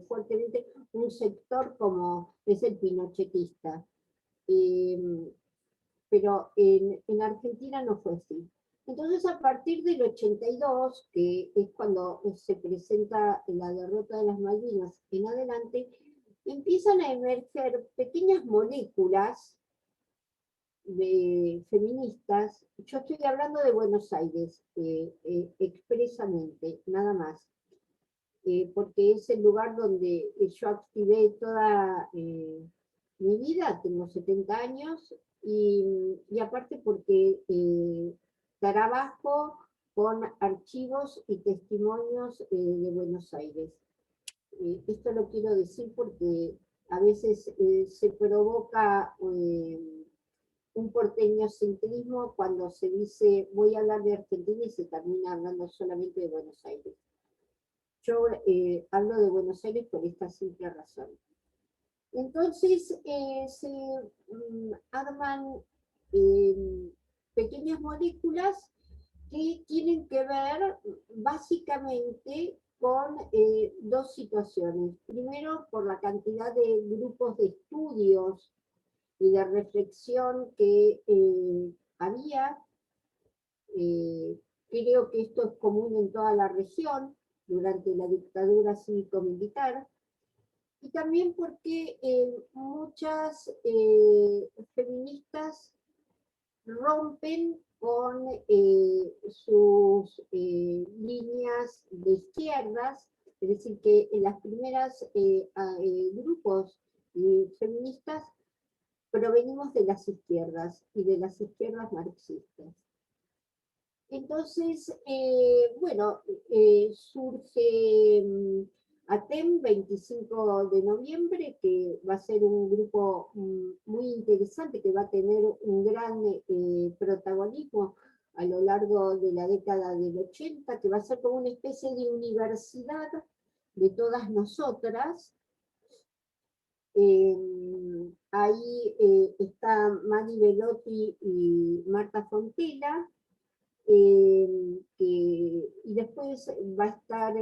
fuertemente un sector como es el pinochetista. Pero en Argentina no fue así. Entonces, a partir del 82, que es cuando se presenta la derrota de las Malvinas en adelante, empiezan a emerger pequeñas moléculas feministas. Yo estoy hablando de Buenos Aires, expresamente, nada más, porque es el lugar donde yo activé toda mi vida, tengo 70 años, y aparte porque trabajo con archivos y testimonios de Buenos Aires. Esto lo quiero decir porque a veces se provoca un porteñocentrismo cuando se dice voy a hablar de Argentina y se termina hablando solamente de Buenos Aires. Yo hablo de Buenos Aires por esta simple razón. Entonces se arman pequeñas moléculas que tienen que ver básicamente con dos situaciones. Primero, por la cantidad de grupos de estudios y de reflexión que había. Creo que esto es común en toda la región durante la dictadura cívico-militar. Y también porque muchas feministas rompen con sus líneas de izquierdas, es decir, que en las primeras grupos feministas provenimos de las izquierdas y de las izquierdas marxistas. Entonces, bueno, surge ATEM 25 de noviembre, que va a ser un grupo muy interesante, que va a tener un gran protagonismo a lo largo de la década del 80, que va a ser como una especie de universidad de todas nosotras. Ahí está Mari Velotti y Marta Fontela, y después va a estar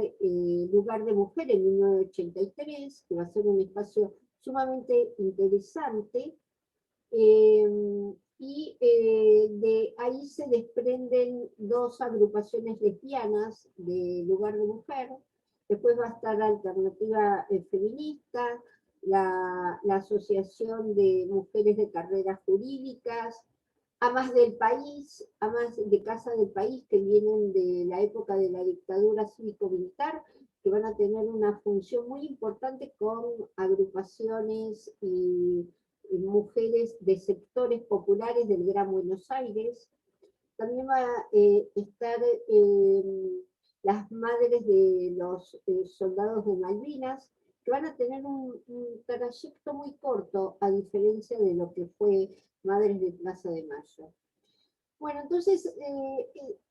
Lugar de Mujer en 1983, que va a ser un espacio sumamente interesante, y de ahí se desprenden dos agrupaciones lesbianas de Lugar de Mujer. Después va a estar Alternativa Feminista, la Asociación de Mujeres de Carreras Jurídicas, Amas del País, Amas de Casa del País, que vienen de la época de la dictadura cívico-militar, que van a tener una función muy importante con agrupaciones y mujeres de sectores populares del Gran Buenos Aires. También va a estar las madres de los soldados de Malvinas, que van a tener un trayecto muy corto, a diferencia de lo que fue Madres de Plaza de Mayo. Bueno, entonces,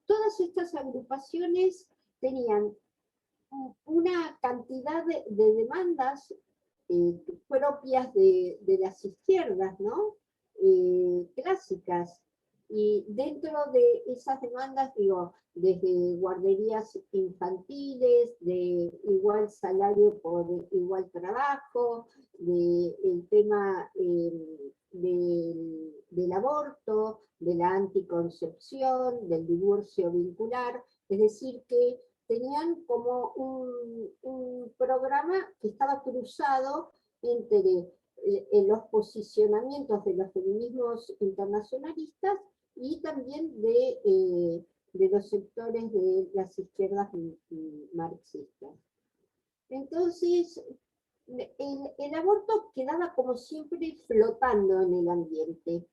todas estas agrupaciones tenían una cantidad de demandas propias de las izquierdas, ¿no? Clásicas. Y dentro de esas demandas, digo, desde guarderías infantiles, de igual salario por igual trabajo, el tema del aborto, de la anticoncepción, del divorcio vincular, es decir, que tenían como un programa que estaba cruzado entre los posicionamientos de los feminismos internacionalistas y también de los sectores de las izquierdas marxistas. Entonces, el aborto quedaba como siempre flotando en el ambiente.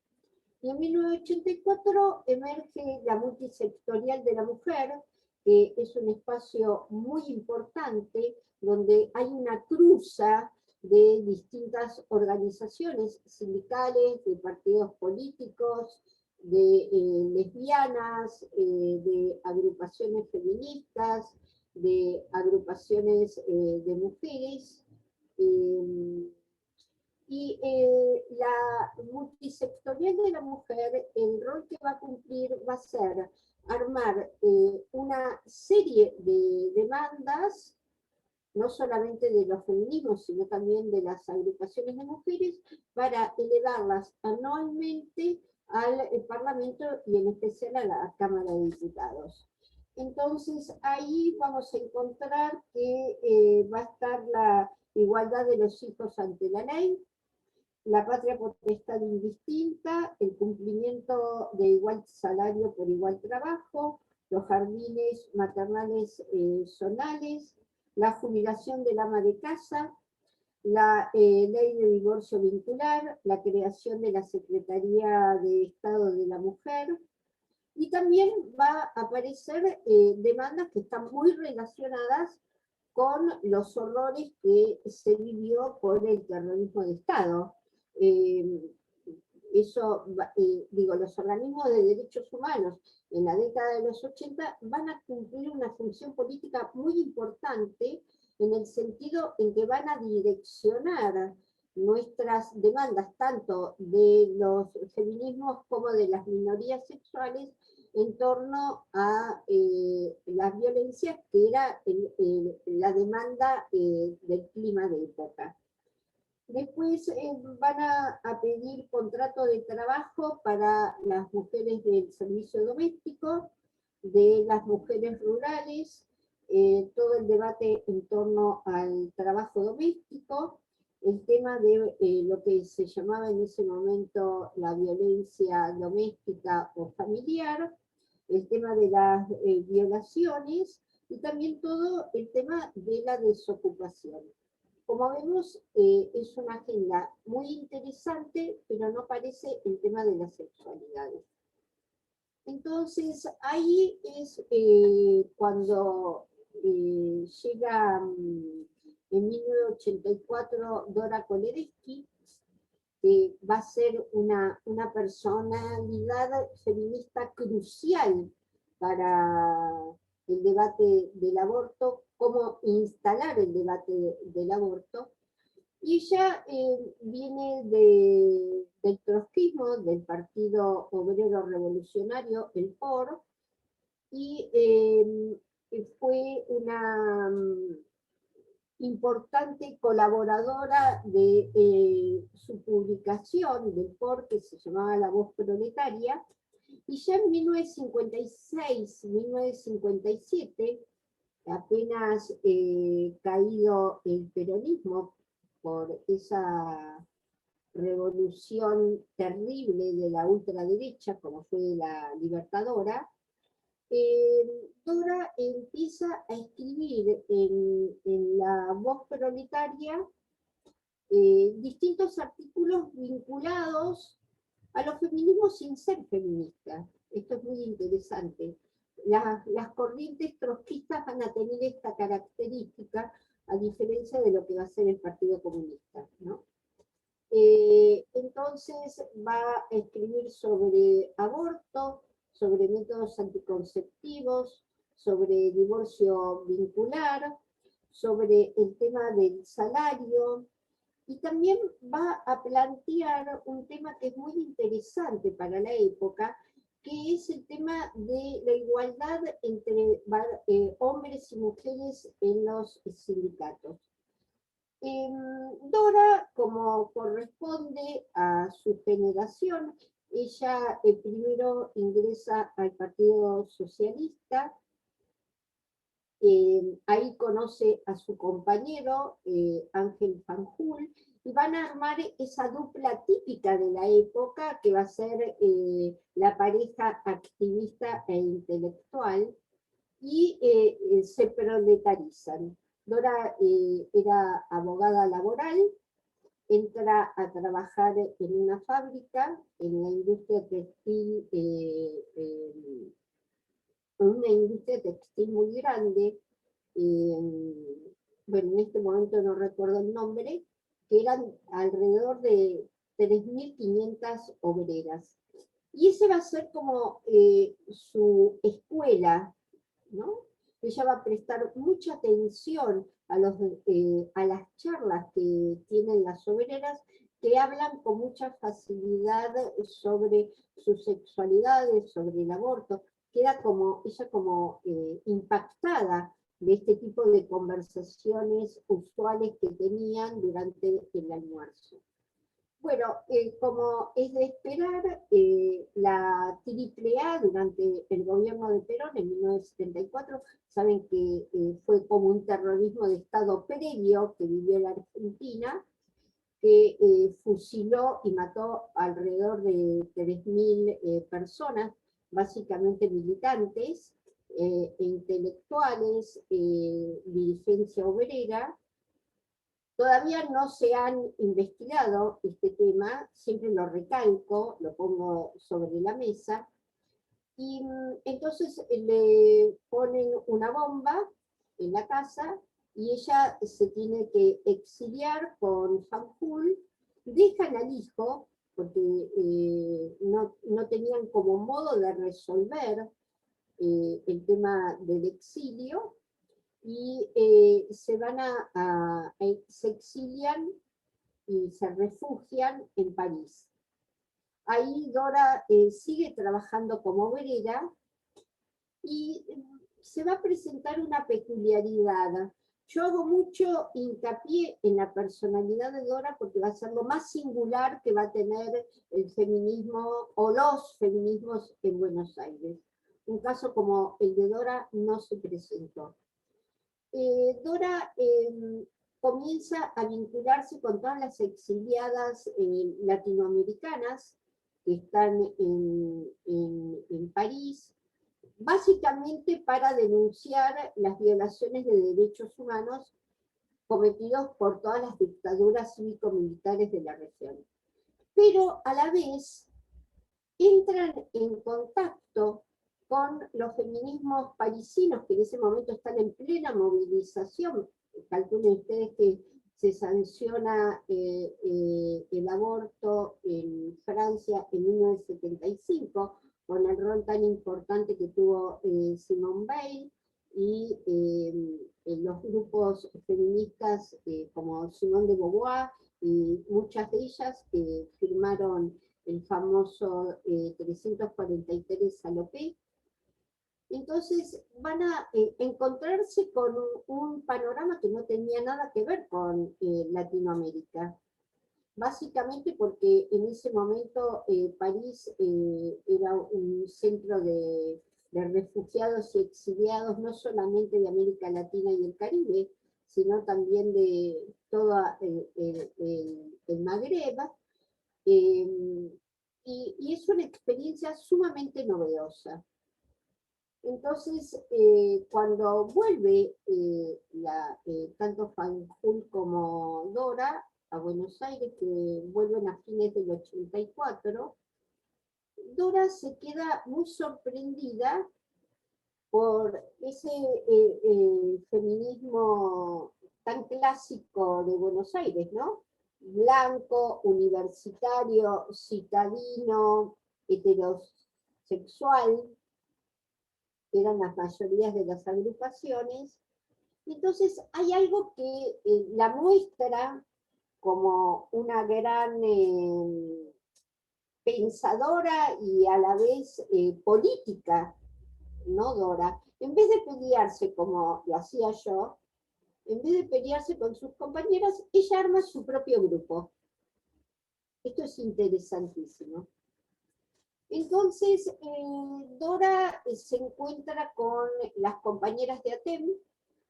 Y en 1984 emerge la multisectorial de la mujer, que es un espacio muy importante, donde hay una cruza de distintas organizaciones sindicales, de partidos políticos, de lesbianas, de agrupaciones feministas, de agrupaciones de mujeres. Y la multisectorial de la mujer, el rol que va a cumplir va a ser armar una serie de demandas, no solamente de los feminismos, sino también de las agrupaciones de mujeres, para elevarlas anualmente al Parlamento y en especial a la Cámara de Diputados. Entonces ahí vamos a encontrar que va a estar la igualdad de los hijos ante la ley, la patria potestad indistinta, el cumplimiento de igual salario por igual trabajo, los jardines maternales zonales, la jubilación del ama de casa, la ley de divorcio vincular, la creación de la Secretaría de Estado de la Mujer, y también va a aparecer demandas que están muy relacionadas con los horrores que se vivió por el terrorismo de Estado. Digo, los organismos de derechos humanos en la década de los 80 van a cumplir una función política muy importante en el sentido en que van a direccionar nuestras demandas, tanto de los feminismos como de las minorías sexuales, en torno a las violencias, que era la demanda del clima de época. Después van a pedir contrato de trabajo para las mujeres del servicio doméstico, de las mujeres rurales, todo el debate en torno al trabajo doméstico, el tema de lo que se llamaba en ese momento la violencia doméstica o familiar, el tema de las violaciones y también todo el tema de la desocupación. Como vemos, es una agenda muy interesante, pero no aparece el tema de las sexualidades. Entonces, ahí es cuando llega en 1984 Dora Kolerecki, que va a ser una personalidad feminista crucial para el debate del aborto, cómo instalar el debate del aborto. Y ella viene del trotskismo, del Partido Obrero Revolucionario, el POR, y fue una importante colaboradora de su publicación del POR, que se llamaba La Voz Proletaria, y ya en 1956-1957, apenas caído el peronismo por esa revolución terrible de la ultraderecha, como fue la Libertadora, Dora empieza a escribir en La Voz Proletaria distintos artículos vinculados a los feminismos sin ser feministas. Esto es muy interesante. Las corrientes trotskistas van a tener esta característica, a diferencia de lo que va a ser el Partido Comunista, ¿no? Entonces va a escribir sobre aborto, sobre métodos anticonceptivos, sobre divorcio vincular, sobre el tema del salario, y también va a plantear un tema que es muy interesante para la época, que es el tema de la igualdad entre hombres y mujeres en los sindicatos. Dora, como corresponde a su generación, ella primero ingresa al Partido Socialista, ahí conoce a su compañero Ángel Fanjul, y van a armar esa dupla típica de la época que va a ser la pareja activista e intelectual, y se proletarizan. Dora era abogada laboral, entra a trabajar en una fábrica, en la industria textil, una industria textil muy grande, bueno, en este momento no recuerdo el nombre, que eran alrededor de 3.500 obreras. Y ese va a ser como su escuela, ¿no? Ella va a prestar mucha atención a las charlas que tienen las obreras, que hablan con mucha facilidad sobre sus sexualidades, sobre el aborto. Queda como, ella como impactada de este tipo de conversaciones usuales que tenían durante el almuerzo. Bueno, como es de esperar, la AAA durante el gobierno de Perón en 1974, saben que fue como un terrorismo de Estado previo que vivió la Argentina, que fusiló y mató alrededor de 3.000 personas, básicamente militantes, e intelectuales, dirigencia obrera. Todavía no se han investigado este tema, siempre lo recalco, lo pongo sobre la mesa, y entonces le ponen una bomba en la casa y ella se tiene que exiliar con Fanjul, dejan al hijo, porque no tenían como modo de resolver el tema del exilio, y se exilian y se refugian en París. Ahí Dora sigue trabajando como obrera y se va a presentar una peculiaridad. Yo hago mucho hincapié en la personalidad de Dora porque va a ser lo más singular que va a tener el feminismo o los feminismos en Buenos Aires. Un caso como el de Dora no se presentó. Dora comienza a vincularse con todas las exiliadas latinoamericanas que están en París, básicamente para denunciar las violaciones de derechos humanos cometidos por todas las dictaduras cívico-militares de la región. Pero a la vez entran en contacto con los feminismos parisinos, que en ese momento están en plena movilización. Calculen ustedes que se sanciona el aborto en Francia en 1975, con el rol tan importante que tuvo Simone Weil, y los grupos feministas como Simone de Beauvoir, y muchas de ellas que firmaron el famoso 343 Salopé. Entonces van a encontrarse con un panorama que no tenía nada que ver con Latinoamérica. Básicamente porque en ese momento París era un centro de refugiados y exiliados, no solamente de América Latina y el Caribe, sino también de todo el Magreb. Y es una experiencia sumamente novedosa. Entonces, cuando vuelve tanto Fanjul como Dora a Buenos Aires, que vuelven a fines del 84, Dora se queda muy sorprendida por ese feminismo tan clásico de Buenos Aires, ¿no? Blanco, universitario, citadino, heterosexual, eran las mayorías de las agrupaciones, Entonces hay algo que la muestra como una gran pensadora y a la vez política, ¿no, Dora? En vez de pelearse como lo hacía yo, en vez de pelearse con sus compañeras, ella arma su propio grupo. Esto es interesantísimo. Entonces, Dora se encuentra con las compañeras de ATEM,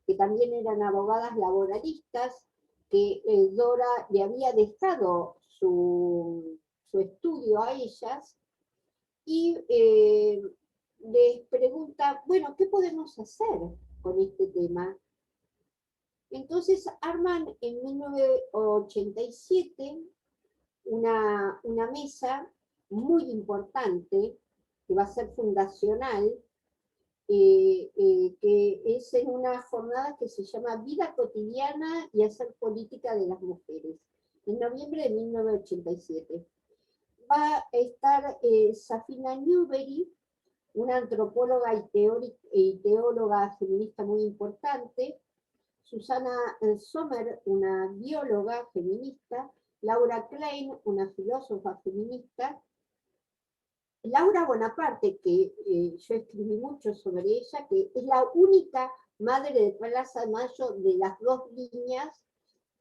que también eran abogadas laboralistas, que Dora le había dejado su estudio a ellas, y les pregunta, bueno, ¿qué podemos hacer con este tema? Entonces arman en 1987 una mesa muy importante, que va a ser fundacional, que es en una jornada que se llama Vida Cotidiana y Hacer Política de las Mujeres, en noviembre de 1987. Va a estar Safina Newbery, una antropóloga y teóloga feminista muy importante, Susana Sommer, una bióloga feminista, Laura Klein, una filósofa feminista, Laura Bonaparte, que yo escribí mucho sobre ella, que es la única madre de Plaza de Mayo de las dos líneas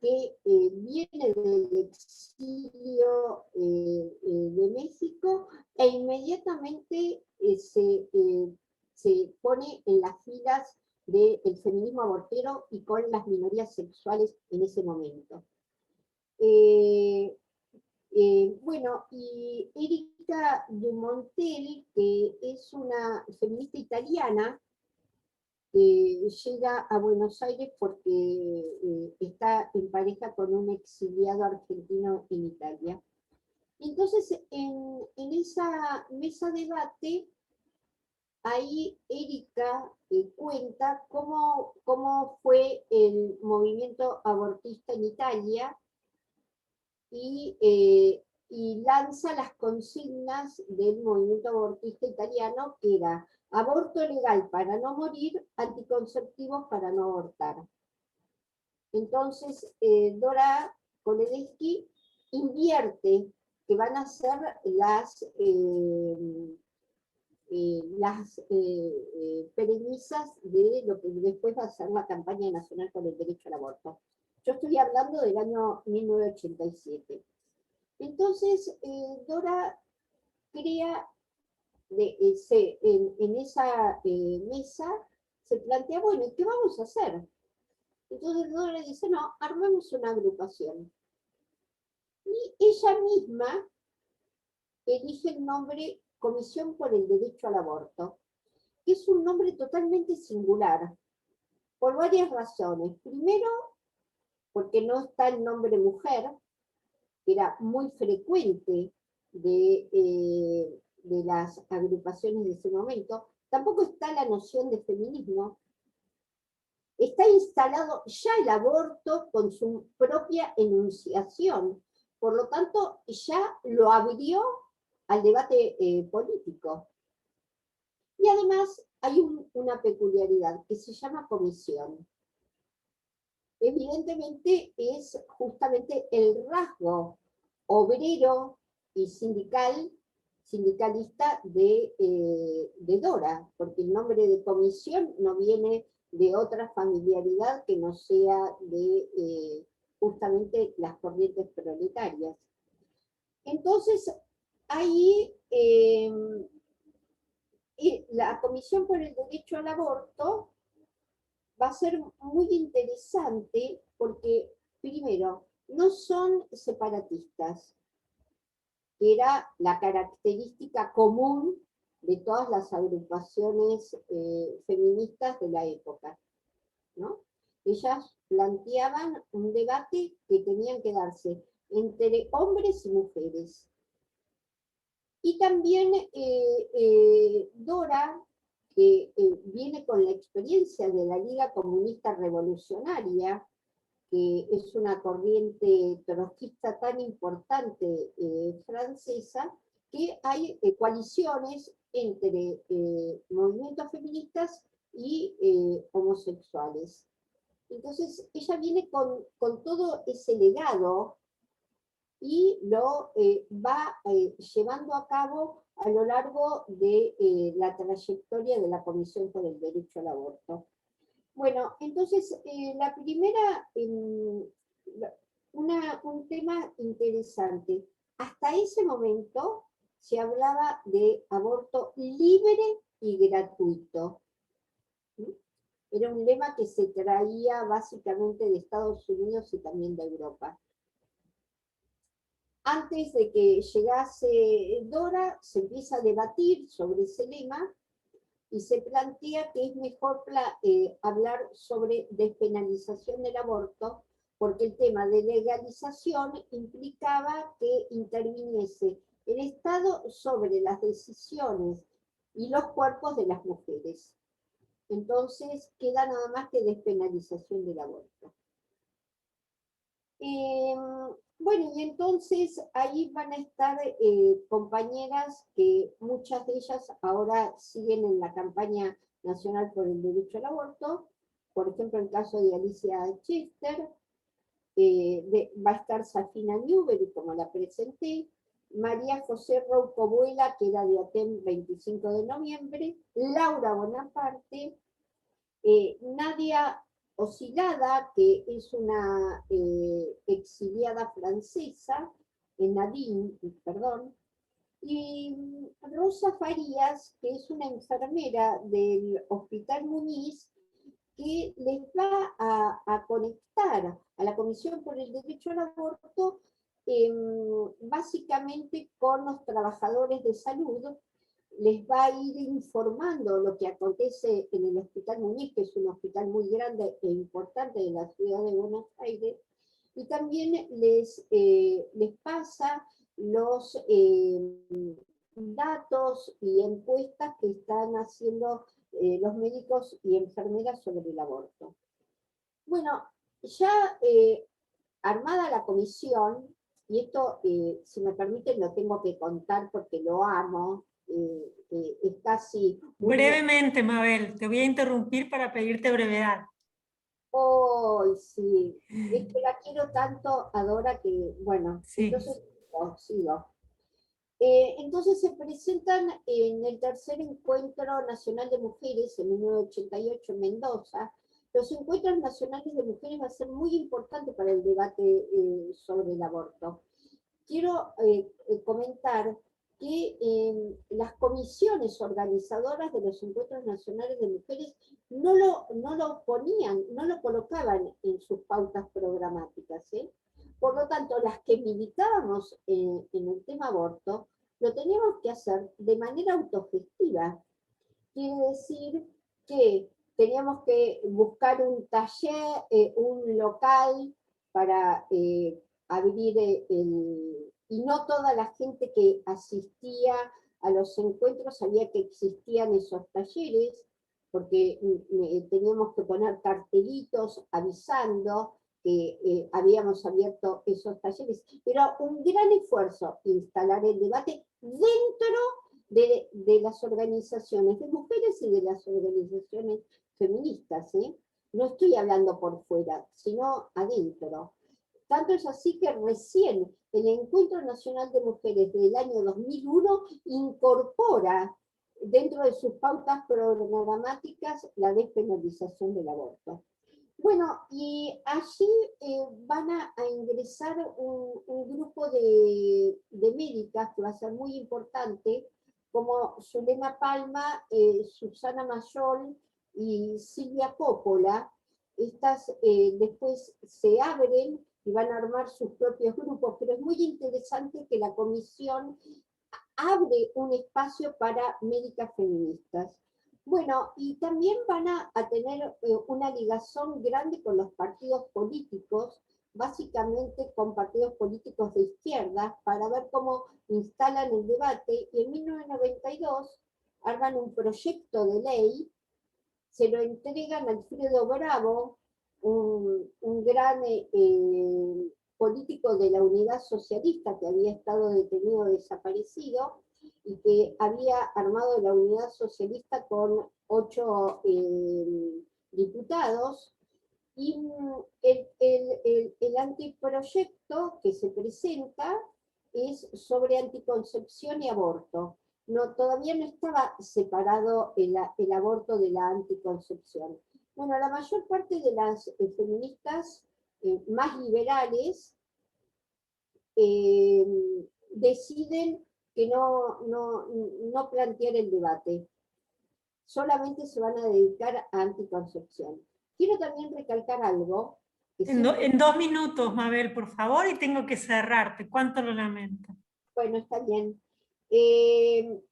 que viene del exilio de México e inmediatamente se pone en las filas del feminismo abortero y con las minorías sexuales en ese momento. Bueno, y Erika de Montel, que es una feminista italiana, llega a Buenos Aires porque está en pareja con un exiliado argentino en Italia. Entonces, en esa mesa de debate, ahí Erika cuenta cómo fue el movimiento abortista en Italia y lanza las consignas del movimiento abortista italiano, que era aborto legal para no morir, anticonceptivos para no abortar. Entonces, Dora Koledesky invierte que van a ser las premisas de lo que después va a ser la campaña nacional por el derecho al aborto. Yo estoy hablando del año 1987. Entonces, Dora crea, en esa mesa, se plantea, bueno, ¿qué vamos a hacer? Entonces Dora le dice, no, armemos una agrupación. Y ella misma elige el nombre Comisión por el Derecho al Aborto, que es un nombre totalmente singular, por varias razones. Primero, porque no está el nombre mujer, que era muy frecuente de las agrupaciones de ese momento. Tampoco está la noción de feminismo. Está instalado ya el aborto con su propia enunciación. Por lo tanto, ya lo abrió al debate político. Y además hay una peculiaridad que se llama comisión. Evidentemente es justamente el rasgo obrero y sindicalista de Dora, porque el nombre de comisión no viene de otra familiaridad que no sea de justamente las corrientes proletarias. Entonces, ahí la Comisión por el Derecho al Aborto va a ser muy interesante porque, primero, no son separatistas, que era la característica común de todas las agrupaciones feministas de la época, ¿no? Ellas planteaban un debate que tenían que darse entre hombres y mujeres. Y también Dora, que viene con la experiencia de la Liga Comunista Revolucionaria, que es una corriente trotskista tan importante francesa, que hay coaliciones entre movimientos feministas y homosexuales. Entonces ella viene con todo ese legado y lo va llevando a cabo a lo largo de la trayectoria de la Comisión por el Derecho al Aborto. Bueno, entonces la primera, un tema interesante. Hasta ese momento se hablaba de aborto libre y gratuito. Era un lema que se traía básicamente de Estados Unidos y también de Europa. Antes de que llegase Dora, se empieza a debatir sobre ese lema y se plantea que es mejor hablar sobre despenalización del aborto, porque el tema de legalización implicaba que interviniese el Estado sobre las decisiones y los cuerpos de las mujeres. Entonces queda nada más que despenalización del aborto. Bueno, y entonces ahí van a estar compañeras que muchas de ellas ahora siguen en la campaña nacional por el derecho al aborto. Por ejemplo, el caso de Alicia Chester, va a estar Safina Newbery, como la presenté, María José Rouco Buela, que era de ATEM 25 de noviembre, Laura Bonaparte, Nadia Oscilada, que es una exiliada francesa, Nadine, perdón, y Rosa Farías, que es una enfermera del Hospital Muñiz, que les va a conectar a la Comisión por el Derecho al Aborto básicamente con los trabajadores de salud. Les va a ir informando lo que acontece en el Hospital Muñiz, que es un hospital muy grande e importante de la ciudad de Buenos Aires, y también les pasa los datos y encuestas que están haciendo los médicos y enfermeras sobre el aborto. Bueno, ya armada la comisión, y esto, si me permiten, lo tengo que contar porque lo amo, es casi... Brevemente, Mabel, te voy a interrumpir para pedirte brevedad. ¡Oh, sí! Es que la quiero tanto, Adora, que, bueno, Sí. entonces sigo. Entonces se presentan en el tercer encuentro nacional de mujeres en 1988 en Mendoza. Los encuentros nacionales de mujeres va a ser muy importante para el debate sobre el aborto. Quiero comentar que las comisiones organizadoras de los encuentros nacionales de mujeres no lo ponían, no lo colocaban en sus pautas programáticas. Por lo tanto, las que militábamos en el tema aborto, lo teníamos que hacer de manera autogestiva. Quiere decir que teníamos que buscar un taller, un local para abrir y no toda la gente que asistía a los encuentros sabía que existían esos talleres, porque teníamos que poner cartelitos avisando que habíamos abierto esos talleres. Era un gran esfuerzo instalar el debate dentro de las organizaciones de mujeres y de las organizaciones feministas. No estoy hablando por fuera, sino adentro. Tanto es así que recién el Encuentro Nacional de Mujeres del año 2001 incorpora dentro de sus pautas programáticas la despenalización del aborto. Bueno, y allí van a ingresar un grupo de médicas que va a ser muy importante, como Zulema Palma, Susana Mayol y Silvia Coppola. Estas después se abren y van a armar sus propios grupos, pero es muy interesante que la comisión abre un espacio para médicas feministas. Bueno, y también van a tener una ligación grande con los partidos políticos, básicamente con partidos políticos de izquierda, para ver cómo instalan el debate, y en 1992 arman un proyecto de ley, se lo entregan a Alfredo Bravo, un gran político de la Unidad Socialista que había estado detenido desaparecido, y que había armado la Unidad Socialista con 8 diputados, Y el anteproyecto que se presenta es sobre anticoncepción y aborto. No, todavía no estaba separado el aborto de la anticoncepción. Bueno, la mayor parte de las feministas más liberales deciden que no plantear el debate. Solamente se van a dedicar a anticoncepción. Quiero también recalcar algo. Que En 2 minutos, Mabel, por favor, y tengo que cerrarte. ¿Cuánto lo lamento? Bueno, está bien. En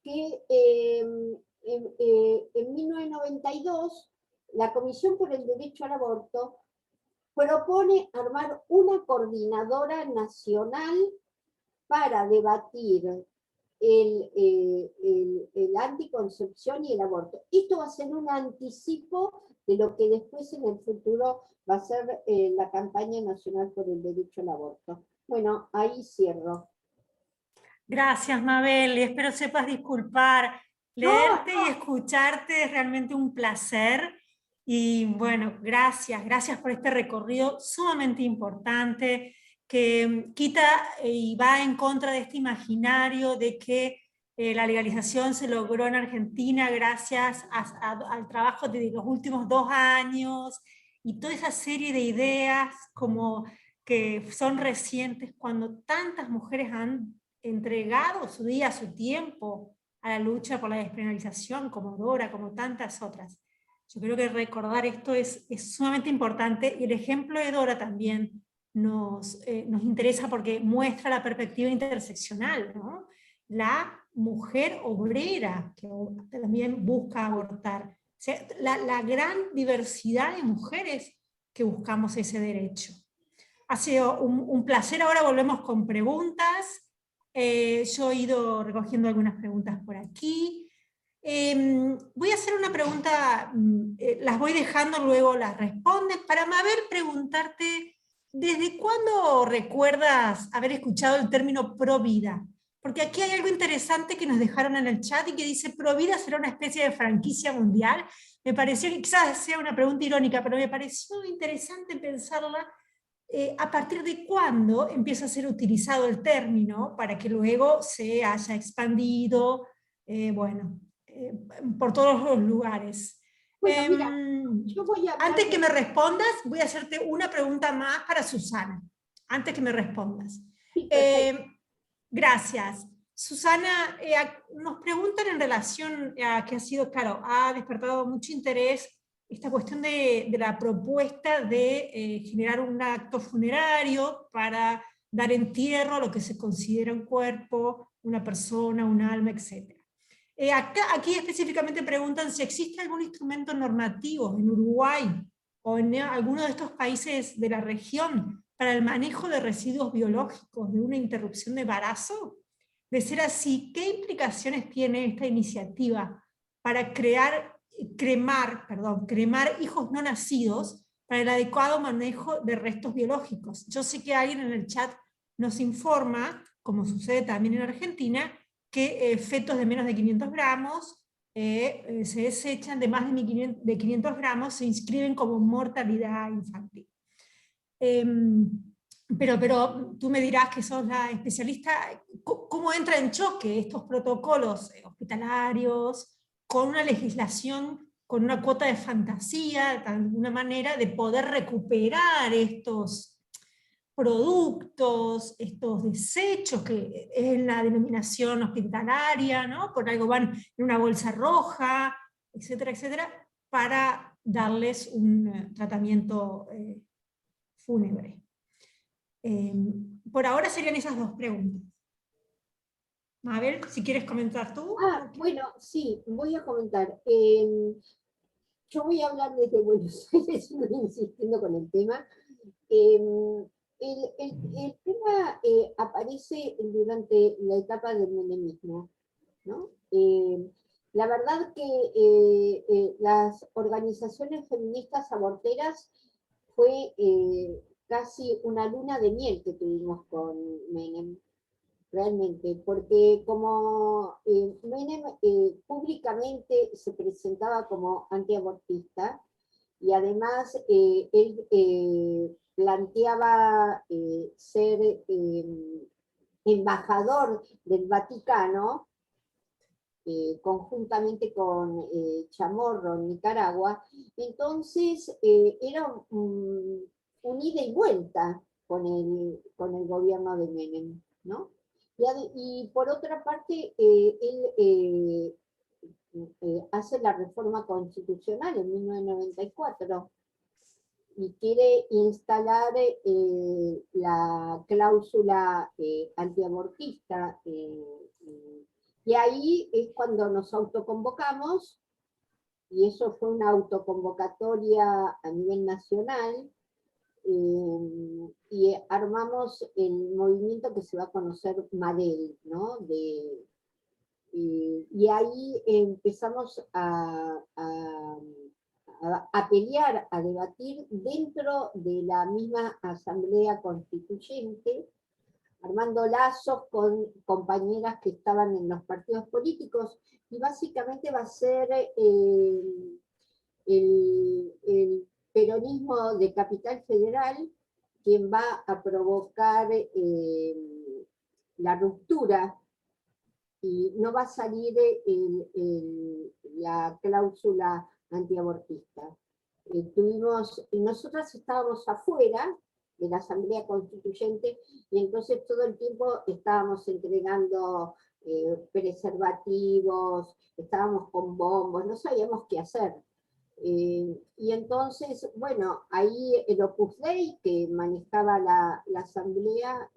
1992, la Comisión por el Derecho al Aborto propone armar una coordinadora nacional para debatir el anticoncepción y el aborto. Esto va a ser un anticipo de lo que después en el futuro va a ser la campaña nacional por el derecho al aborto. Bueno, ahí cierro. Gracias, Mabel, y espero sepas disculpar. Leerte y escucharte es realmente un placer. Y bueno, gracias por este recorrido sumamente importante que quita y va en contra de este imaginario de que la legalización se logró en Argentina gracias al trabajo de los últimos 2 años y toda esa serie de ideas como que son recientes cuando tantas mujeres han entregado su día, su tiempo a la lucha por la despenalización, como Dora, como tantas otras. Yo creo que recordar esto es sumamente importante, y el ejemplo de Dora también nos interesa porque muestra la perspectiva interseccional, ¿no? La mujer obrera que también busca abortar. O sea, la gran diversidad de mujeres que buscamos ese derecho. Ha sido un placer. Ahora volvemos con preguntas. Yo he ido recogiendo algunas preguntas por aquí. Voy a hacer una pregunta, las voy dejando, luego las respondes. Para Mabel, preguntarte, ¿desde cuándo recuerdas haber escuchado el término pro-vida? Porque aquí hay algo interesante que nos dejaron en el chat y que dice, ¿pro-vida será una especie de franquicia mundial? Me pareció que quizás sea una pregunta irónica, pero me pareció interesante pensarla. ¿A partir de cuándo empieza a ser utilizado el término para que luego se haya expandido, por todos los lugares? Bueno, mira, yo voy a Antes que me respondas, voy a hacerte una pregunta más para Susana. Antes que me respondas. Sí, Gracias. Susana, nos preguntan en relación a que ha sido, claro, ha despertado mucho interés esta cuestión de la propuesta de generar un acto funerario para dar entierro a lo que se considera un cuerpo, una persona, un alma, etc. Aquí específicamente preguntan si existe algún instrumento normativo en Uruguay o en alguno de estos países de la región para el manejo de residuos biológicos de una interrupción de embarazo. De ser así, ¿qué implicaciones tiene esta iniciativa para cremar hijos no nacidos para el adecuado manejo de restos biológicos? Yo sé que alguien en el chat nos informa, como sucede también en Argentina, que fetos de menos de 500 gramos se desechan, de más de 500 gramos se inscriben como mortalidad infantil. Pero tú me dirás que sos la especialista, ¿cómo entra en choque estos protocolos hospitalarios con una legislación, con una cuota de fantasía, de alguna manera, de poder recuperar estos productos, estos desechos, que es la denominación hospitalaria, ¿no? Por algo van en una bolsa roja, etcétera, etcétera, para darles un tratamiento fúnebre? Por ahora serían esas 2 preguntas. Mabel, si quieres comentar tú. Bueno, sí, voy a comentar. Yo voy a hablar desde Buenos Aires, estoy insistiendo con el tema. El tema aparece durante la etapa del menemismo, ¿no? La verdad que las organizaciones feministas aborteras fue casi una luna de miel que tuvimos con Menem, realmente, porque como Menem públicamente se presentaba como antiabortista, y además él planteaba ser embajador del Vaticano, conjuntamente con Chamorro en Nicaragua. Entonces era un ida y vuelta con el gobierno de Menem, ¿no? Y por otra parte, él hace la reforma constitucional en 1994 y quiere instalar la cláusula antiabortista. Y ahí es cuando nos autoconvocamos, y eso fue una autoconvocatoria a nivel nacional, y armamos el movimiento que se va a conocer MADEL, ¿no? Y ahí empezamos a pelear, a debatir dentro de la misma Asamblea Constituyente, armando lazos con compañeras que estaban en los partidos políticos, y básicamente va a ser el peronismo de Capital Federal quien va a provocar la ruptura, y no va a salir la cláusula antiabortista. Nosotras estábamos afuera de la Asamblea Constituyente, y entonces todo el tiempo estábamos entregando preservativos, estábamos con bombos, no sabíamos qué hacer. Y entonces, bueno, ahí el Opus Dei que manejaba la Asamblea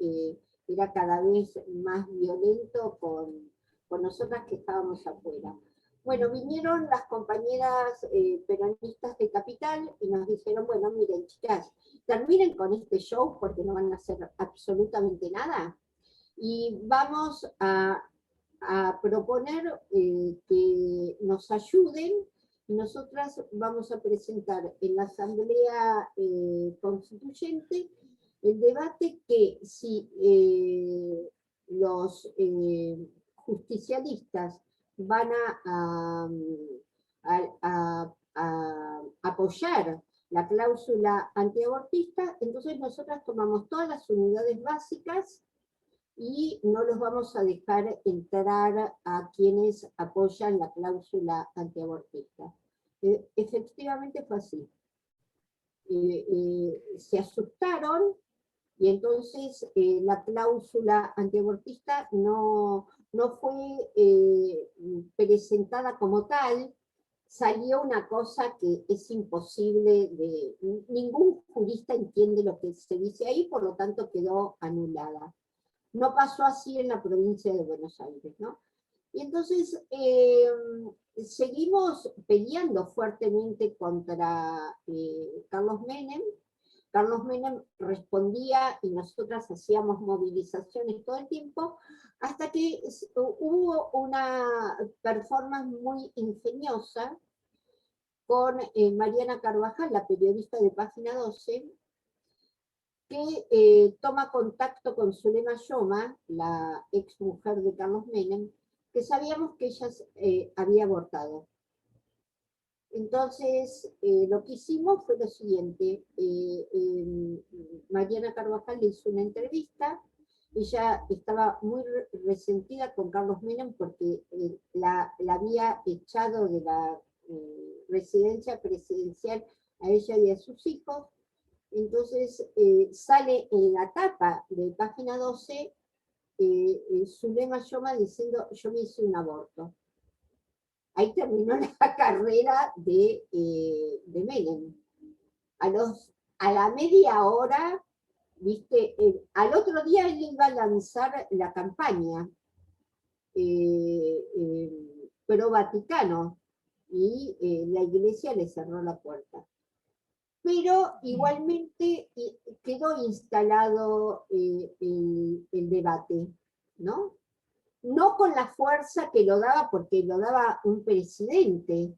era cada vez más violento con nosotras que estábamos afuera. Bueno, vinieron las compañeras peronistas de Capital y nos dijeron, bueno, miren, chicas, terminen con este show porque no van a hacer absolutamente nada, y vamos a proponer que nos ayuden, y nosotras vamos a presentar en la Asamblea Constituyente el debate que si los justicialistas van a apoyar la cláusula antiabortista, entonces nosotras tomamos todas las unidades básicas y no los vamos a dejar entrar a quienes apoyan la cláusula antiabortista. Efectivamente fue así. Se asustaron, y entonces la cláusula antiabortista no fue presentada como tal. Salió una cosa que es imposible, ningún jurista entiende lo que se dice ahí, por lo tanto quedó anulada. No pasó así en la provincia de Buenos Aires, ¿no? Y entonces seguimos peleando fuertemente contra Carlos Menem. Carlos Menem respondía y nosotras hacíamos movilizaciones todo el tiempo, hasta que hubo una performance muy ingeniosa con Mariana Carvajal, la periodista de Página 12, que toma contacto con Zulema Yoma, la ex mujer de Carlos Menem, que sabíamos que ella había abortado. Entonces, lo que hicimos fue lo siguiente. Mariana Carvajal le hizo una entrevista. Ella estaba muy resentida con Carlos Menem porque la había echado de la residencia presidencial a ella y a sus hijos. Entonces, sale en la tapa de Página 12 Zulema Yoma diciendo: yo me hice un aborto. Ahí terminó la carrera de Menem. A la media hora, ¿viste? Al otro día él iba a lanzar la campaña pro Vaticano, y la iglesia le cerró la puerta. Pero igualmente quedó instalado el debate, ¿no? No con la fuerza que lo daba, porque lo daba un presidente.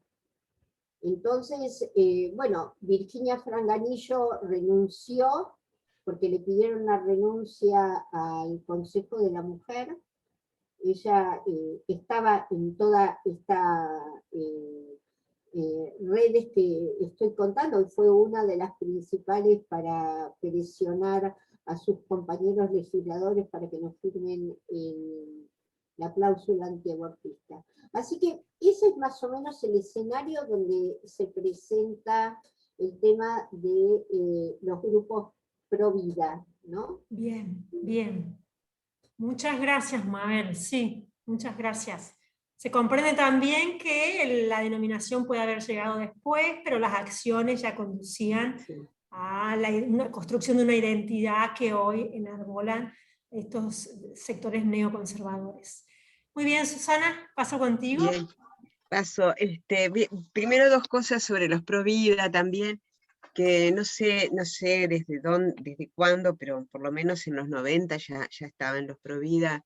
Entonces, bueno, Virginia Franganillo renunció, porque le pidieron una renuncia al Consejo de la Mujer. Ella estaba en toda esta redes que estoy contando, y fue una de las principales para presionar a sus compañeros legisladores para que no firmen la cláusula antiabortista. Así que ese es más o menos el escenario donde se presenta el tema de los grupos pro vida, ¿no? Bien, bien. Muchas gracias, Mabel. Sí, muchas gracias. Se comprende también que la denominación puede haber llegado después, pero las acciones ya conducían Sí. a una construcción de una identidad que hoy enarbolan estos sectores neoconservadores. Muy bien, Susana, paso contigo. Bien, paso. Primero 2 cosas sobre los pro vida también, que no sé desde dónde, desde cuándo, pero por lo menos en los 90 ya estaban los pro vida.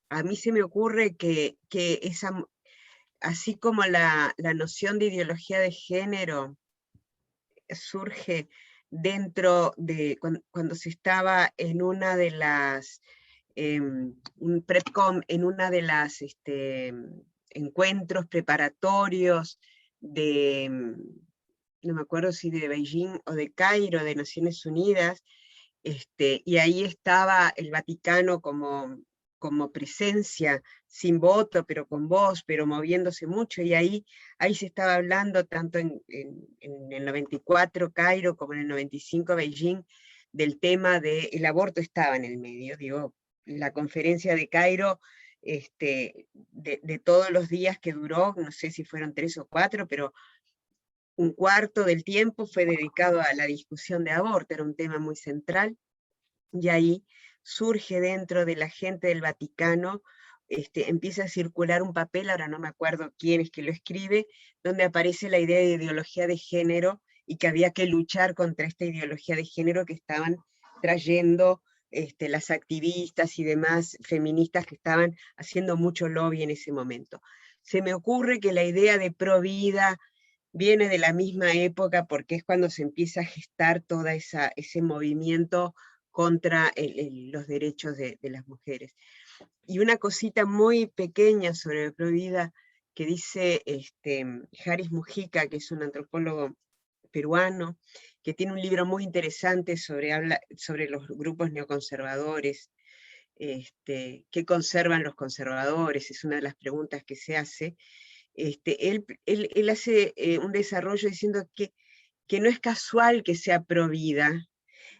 A mí se me ocurre que así como la noción de ideología de género surge dentro de cuando se estaba en una de las un PrepCom, en una de las encuentros preparatorios de, no me acuerdo si de Beijing o de Cairo, de Naciones Unidas, y ahí estaba el Vaticano como presencia, sin voto, pero con voz, pero moviéndose mucho, y ahí se estaba hablando tanto en el 94 Cairo como en el 95 Beijing, del tema del aborto estaba en el medio, digo, la conferencia de Cairo, de todos los días que duró, no sé si fueron 3 o 4, pero un cuarto del tiempo fue dedicado a la discusión de aborto, era un tema muy central, y ahí surge dentro de la gente del Vaticano, empieza a circular un papel, ahora no me acuerdo quién es que lo escribe, donde aparece la idea de ideología de género, y que había que luchar contra esta ideología de género que estaban trayendo las activistas y demás feministas que estaban haciendo mucho lobby en ese momento. Se me ocurre que la idea de pro vida viene de la misma época, porque es cuando se empieza a gestar toda ese movimiento contra los derechos de las mujeres. Y una cosita muy pequeña sobre pro vida que dice Haris Mujica, que es un antropólogo peruano, que tiene un libro muy interesante sobre los grupos neoconservadores, qué conservan los conservadores, es una de las preguntas que se hace. Él hace un desarrollo diciendo que no es casual que sea pro vida,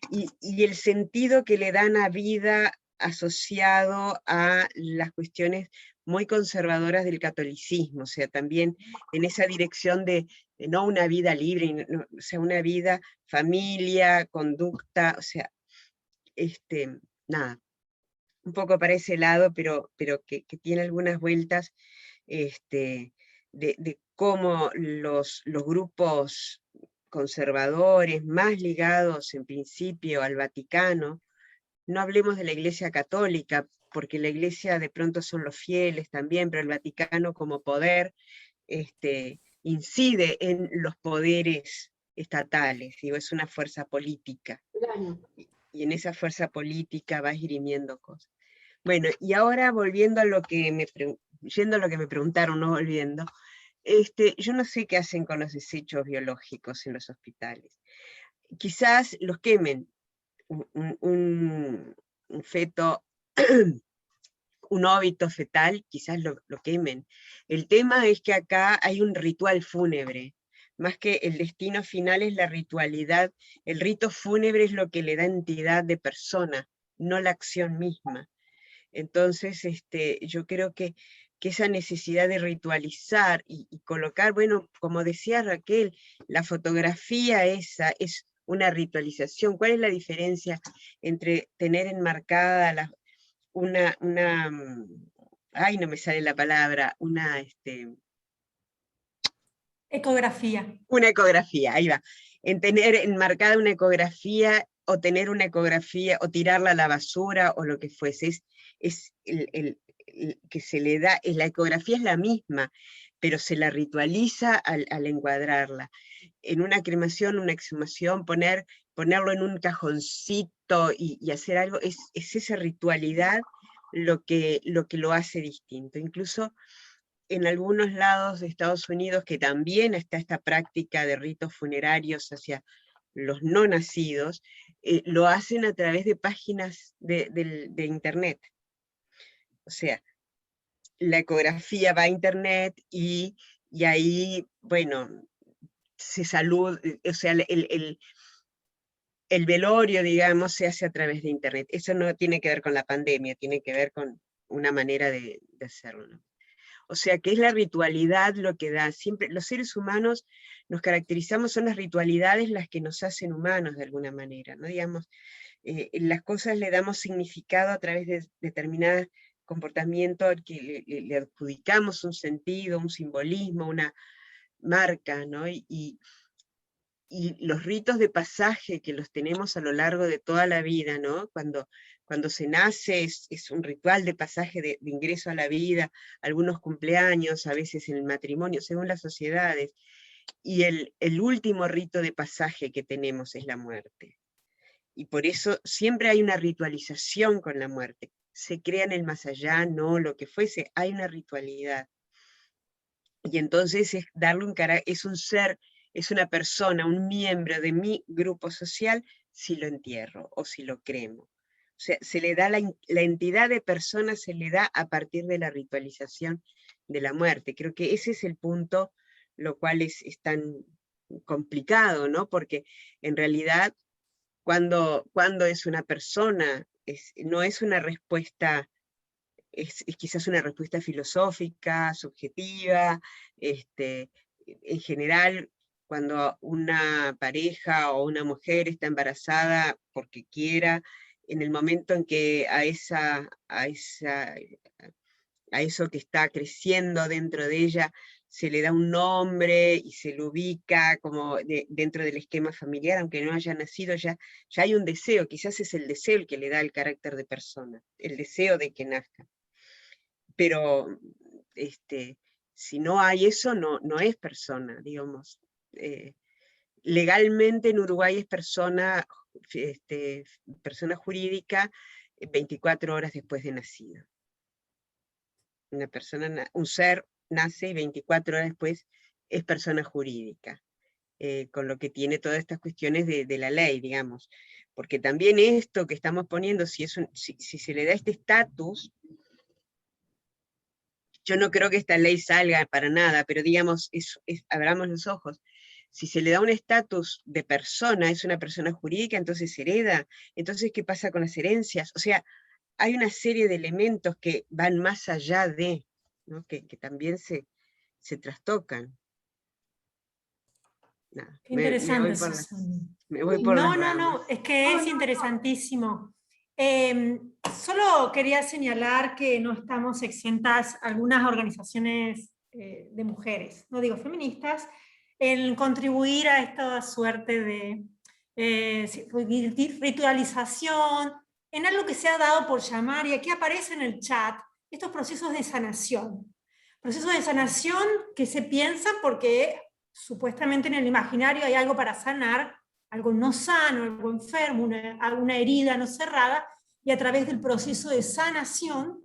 y el sentido que le dan a vida asociado a las cuestiones muy conservadoras del catolicismo, o sea, también en esa dirección de no una vida libre, o sea, una vida, familia, conducta, o sea, nada, un poco para ese lado, pero que tiene algunas vueltas, de cómo los grupos conservadores, más ligados en principio al Vaticano, no hablemos de la Iglesia Católica, porque la Iglesia de pronto son los fieles también, pero el Vaticano como poder incide en los poderes estatales, digo, es una fuerza política. Claro. Y en esa fuerza política va esgrimiendo cosas. Bueno, y ahora volviendo a lo que yendo a lo que me preguntaron, no volviendo, yo no sé qué hacen con los desechos biológicos en los hospitales. Quizás los quemen, un feto, un óbito fetal, quizás lo quemen. El tema es que acá hay un ritual fúnebre, más que el destino final es la ritualidad, el rito fúnebre es lo que le da entidad de persona, no la acción misma. Entonces, yo creo que esa necesidad de ritualizar y colocar, bueno, como decía Raquel, la fotografía esa es una ritualización. ¿Cuál es la diferencia entre tener enmarcada ay, no me sale la palabra, Ecografía. una ecografía, ahí va. En tener enmarcada una ecografía, o tener una ecografía, o tirarla a la basura, o lo que fuese. Es el que se le da, la ecografía es la misma, pero se la ritualiza al encuadrarla. En una cremación, una exhumación, ponerlo en un cajoncito y hacer algo, es esa ritualidad lo que lo hace distinto. Incluso en algunos lados de Estados Unidos, que también está esta práctica de ritos funerarios hacia los no nacidos, lo hacen a través de páginas de internet. O sea, la ecografía va a internet y ahí, bueno, se saluda, o sea, el velorio, digamos, se hace a través de internet. Eso no tiene que ver con la pandemia, tiene que ver con una manera de hacerlo, ¿no? O sea, que es la ritualidad lo que da. Siempre los seres humanos nos caracterizamos, son las ritualidades las que nos hacen humanos de alguna manera, ¿no? Digamos, las cosas le damos significado a través de determinados comportamientos que le adjudicamos un sentido, un simbolismo, una marca, ¿no? Y los ritos de pasaje que los tenemos a lo largo de toda la vida, ¿no? Cuando se nace es un ritual de pasaje de ingreso a la vida, algunos cumpleaños, a veces en el matrimonio, según las sociedades, y el último rito de pasaje que tenemos es la muerte. Y por eso siempre hay una ritualización con la muerte. Se crea en el más allá, no, lo que fuese, hay una ritualidad. Y entonces es darle un carácter, es un ser, es una persona, un miembro de mi grupo social, si lo entierro o si lo cremo. O sea, se le da la entidad de persona, se le da a partir de la ritualización de la muerte. Creo que ese es el punto, lo cual es tan complicado, ¿no? Porque en realidad, cuando es una persona, no es una respuesta, es quizás una respuesta filosófica, subjetiva, en general, cuando una pareja o una mujer está embarazada porque quiera, en el momento en que a eso que está creciendo dentro de ella se le da un nombre y se lo ubica como dentro del esquema familiar, aunque no haya nacido, ya hay un deseo, quizás es el deseo el que le da el carácter de persona, el deseo de que nazca. Pero si no hay eso, no es persona, digamos. Legalmente en Uruguay es persona jurídica 24 horas después de nacido. Una persona, un ser nace y 24 horas después es persona jurídica, con lo que tiene todas estas cuestiones de la ley, digamos. Porque también esto que estamos poniendo, si se le da este estatus, yo no creo que esta ley salga para nada, pero digamos, abramos los ojos. Si se le da un estatus de persona, es una persona jurídica, entonces hereda. Entonces, ¿qué pasa con las herencias? O sea, hay una serie de elementos que van más allá de, ¿no? que también se trastocan. Nada, Qué interesante, Susana. No, es que es interesantísimo. Solo quería señalar que no estamos exentas algunas organizaciones de mujeres, no digo feministas, en contribuir a esta suerte de ritualización, en algo que se ha dado por llamar, y aquí aparece en el chat, estos procesos de sanación. Procesos de sanación que se piensan porque supuestamente en el imaginario hay algo para sanar, algo no sano, algo enfermo, alguna herida no cerrada, y a través del proceso de sanación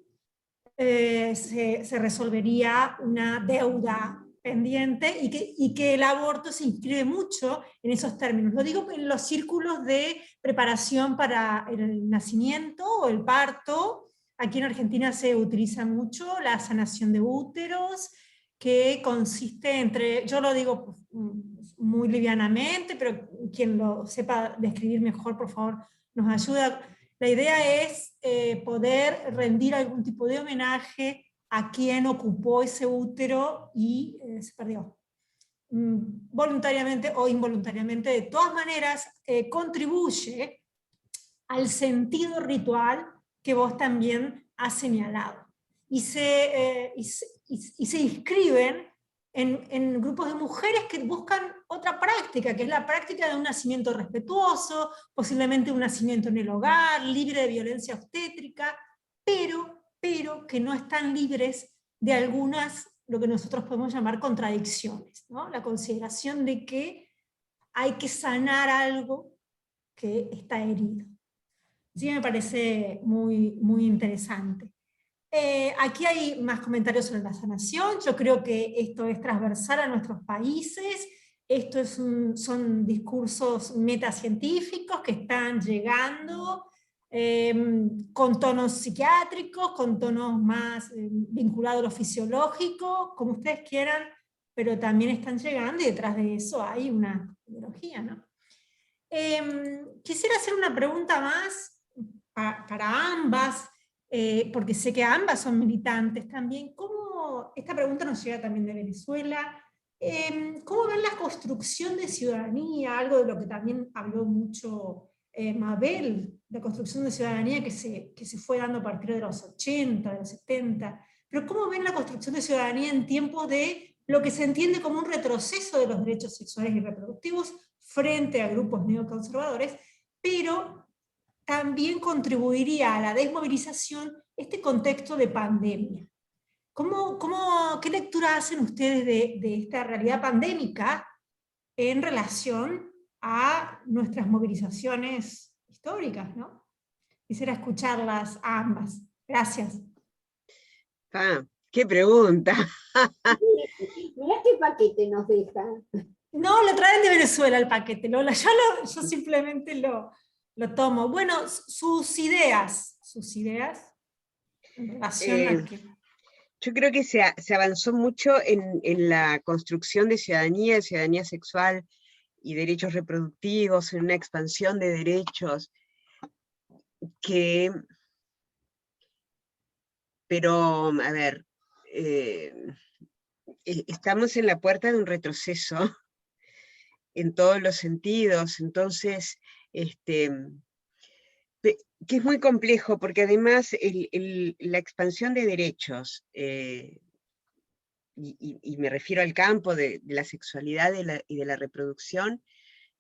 se resolvería una deuda pendiente y que el aborto se inscribe mucho en esos términos. Lo digo en los círculos de preparación para el nacimiento o el parto. Aquí en Argentina se utiliza mucho la sanación de úteros, que consiste entre, yo lo digo muy livianamente, pero quien lo sepa describir mejor, por favor, nos ayuda. La idea es poder rendir algún tipo de homenaje a quien ocupó ese útero y se perdió. Voluntariamente o involuntariamente, de todas maneras, contribuye al sentido ritual que vos también has señalado. Y se inscriben en grupos de mujeres que buscan otra práctica, que es la práctica de un nacimiento respetuoso, posiblemente un nacimiento en el hogar, libre de violencia obstétrica, pero que no están libres de algunas, lo que nosotros podemos llamar contradicciones, ¿no? La consideración de que hay que sanar algo que está herido. Sí, me parece muy, muy interesante. Aquí hay más comentarios sobre la sanación. Yo creo que esto es transversal a nuestros países. Esto son discursos metacientíficos que están llegando con tonos psiquiátricos, con tonos más vinculados a lo fisiológico, como ustedes quieran, pero también están llegando y detrás de eso hay una ideología, ¿no? Quisiera hacer una pregunta más para ambas, porque sé que ambas son militantes también. Esta pregunta nos llega también de Venezuela. ¿Cómo ven la construcción de ciudadanía? Algo de lo que también habló mucho Mabel, la construcción de ciudadanía que se fue dando a partir de los 80, de los 70. Pero ¿cómo ven la construcción de ciudadanía en tiempos de lo que se entiende como un retroceso de los derechos sexuales y reproductivos frente a grupos neoconservadores, pero también contribuiría a la desmovilización este contexto de pandemia? ¿Qué lectura hacen ustedes de esta realidad pandémica en relación a nuestras movilizaciones históricas, ¿no? Quisiera escucharlas a ambas. Gracias. ¡Qué pregunta! Mirá qué paquete nos deja. No, lo traen de Venezuela el paquete, Lola. Yo simplemente lo tomo. Bueno, sus ideas en relación a que... Yo creo que se avanzó mucho en la construcción de ciudadanía sexual y derechos reproductivos, en una expansión de derechos pero, a ver, estamos en la puerta de un retroceso en todos los sentidos, entonces, que es muy complejo, porque además la expansión de derechos, y me refiero al campo de la sexualidad y de la reproducción,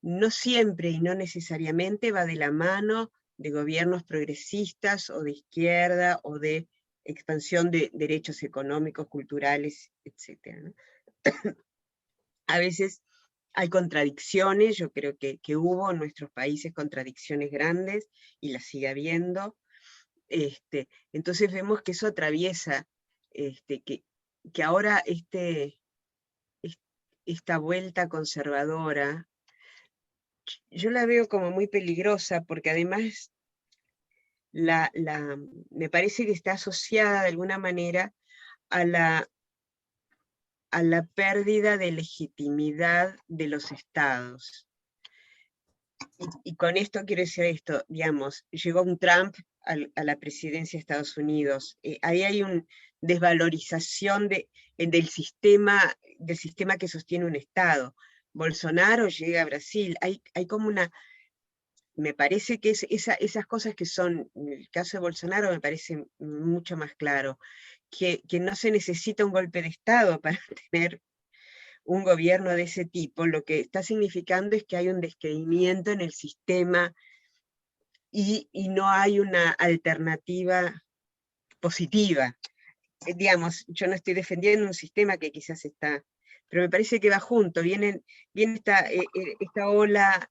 no siempre y no necesariamente va de la mano de gobiernos progresistas o de izquierda o de expansión de derechos económicos, culturales, etc., ¿no? A veces hay contradicciones, yo creo que hubo en nuestros países contradicciones grandes y las sigue habiendo. Entonces vemos que eso atraviesa, que ahora esta vuelta conservadora, yo la veo como muy peligrosa, porque además me parece que está asociada de alguna manera a la pérdida de legitimidad de los estados. Y con esto quiero decir esto, digamos, llegó un Trump a la presidencia de Estados Unidos, ahí hay una desvalorización del sistema que sostiene un estado. Bolsonaro llega a Brasil, hay como una... Me parece que esas cosas que son, en el caso de Bolsonaro me parece mucho más claro, que no se necesita un golpe de estado para tener un gobierno de ese tipo. Lo que está significando es que hay un descreimiento en el sistema y no hay una alternativa positiva. Digamos, yo no estoy defendiendo un sistema que quizás está, pero me parece que va junto, viene esta ola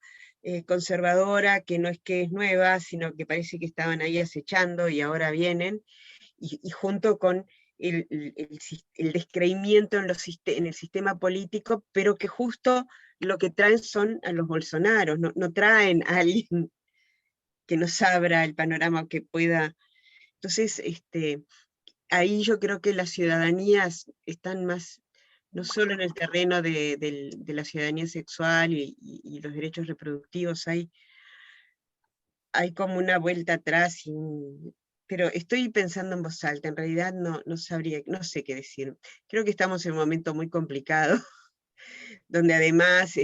conservadora, que no es que es nueva, sino que parece que estaban ahí acechando y ahora vienen, y junto con el descreimiento en el sistema político, pero que justo lo que traen son a los Bolsonaros, no traen a alguien que nos abra el panorama, que pueda... Entonces, ahí yo creo que las ciudadanías están más, no solo en el terreno de la ciudadanía sexual y los derechos reproductivos, hay como una vuelta atrás, pero estoy pensando en voz alta, en realidad no sé qué decir. Creo que estamos en un momento muy complicado, donde además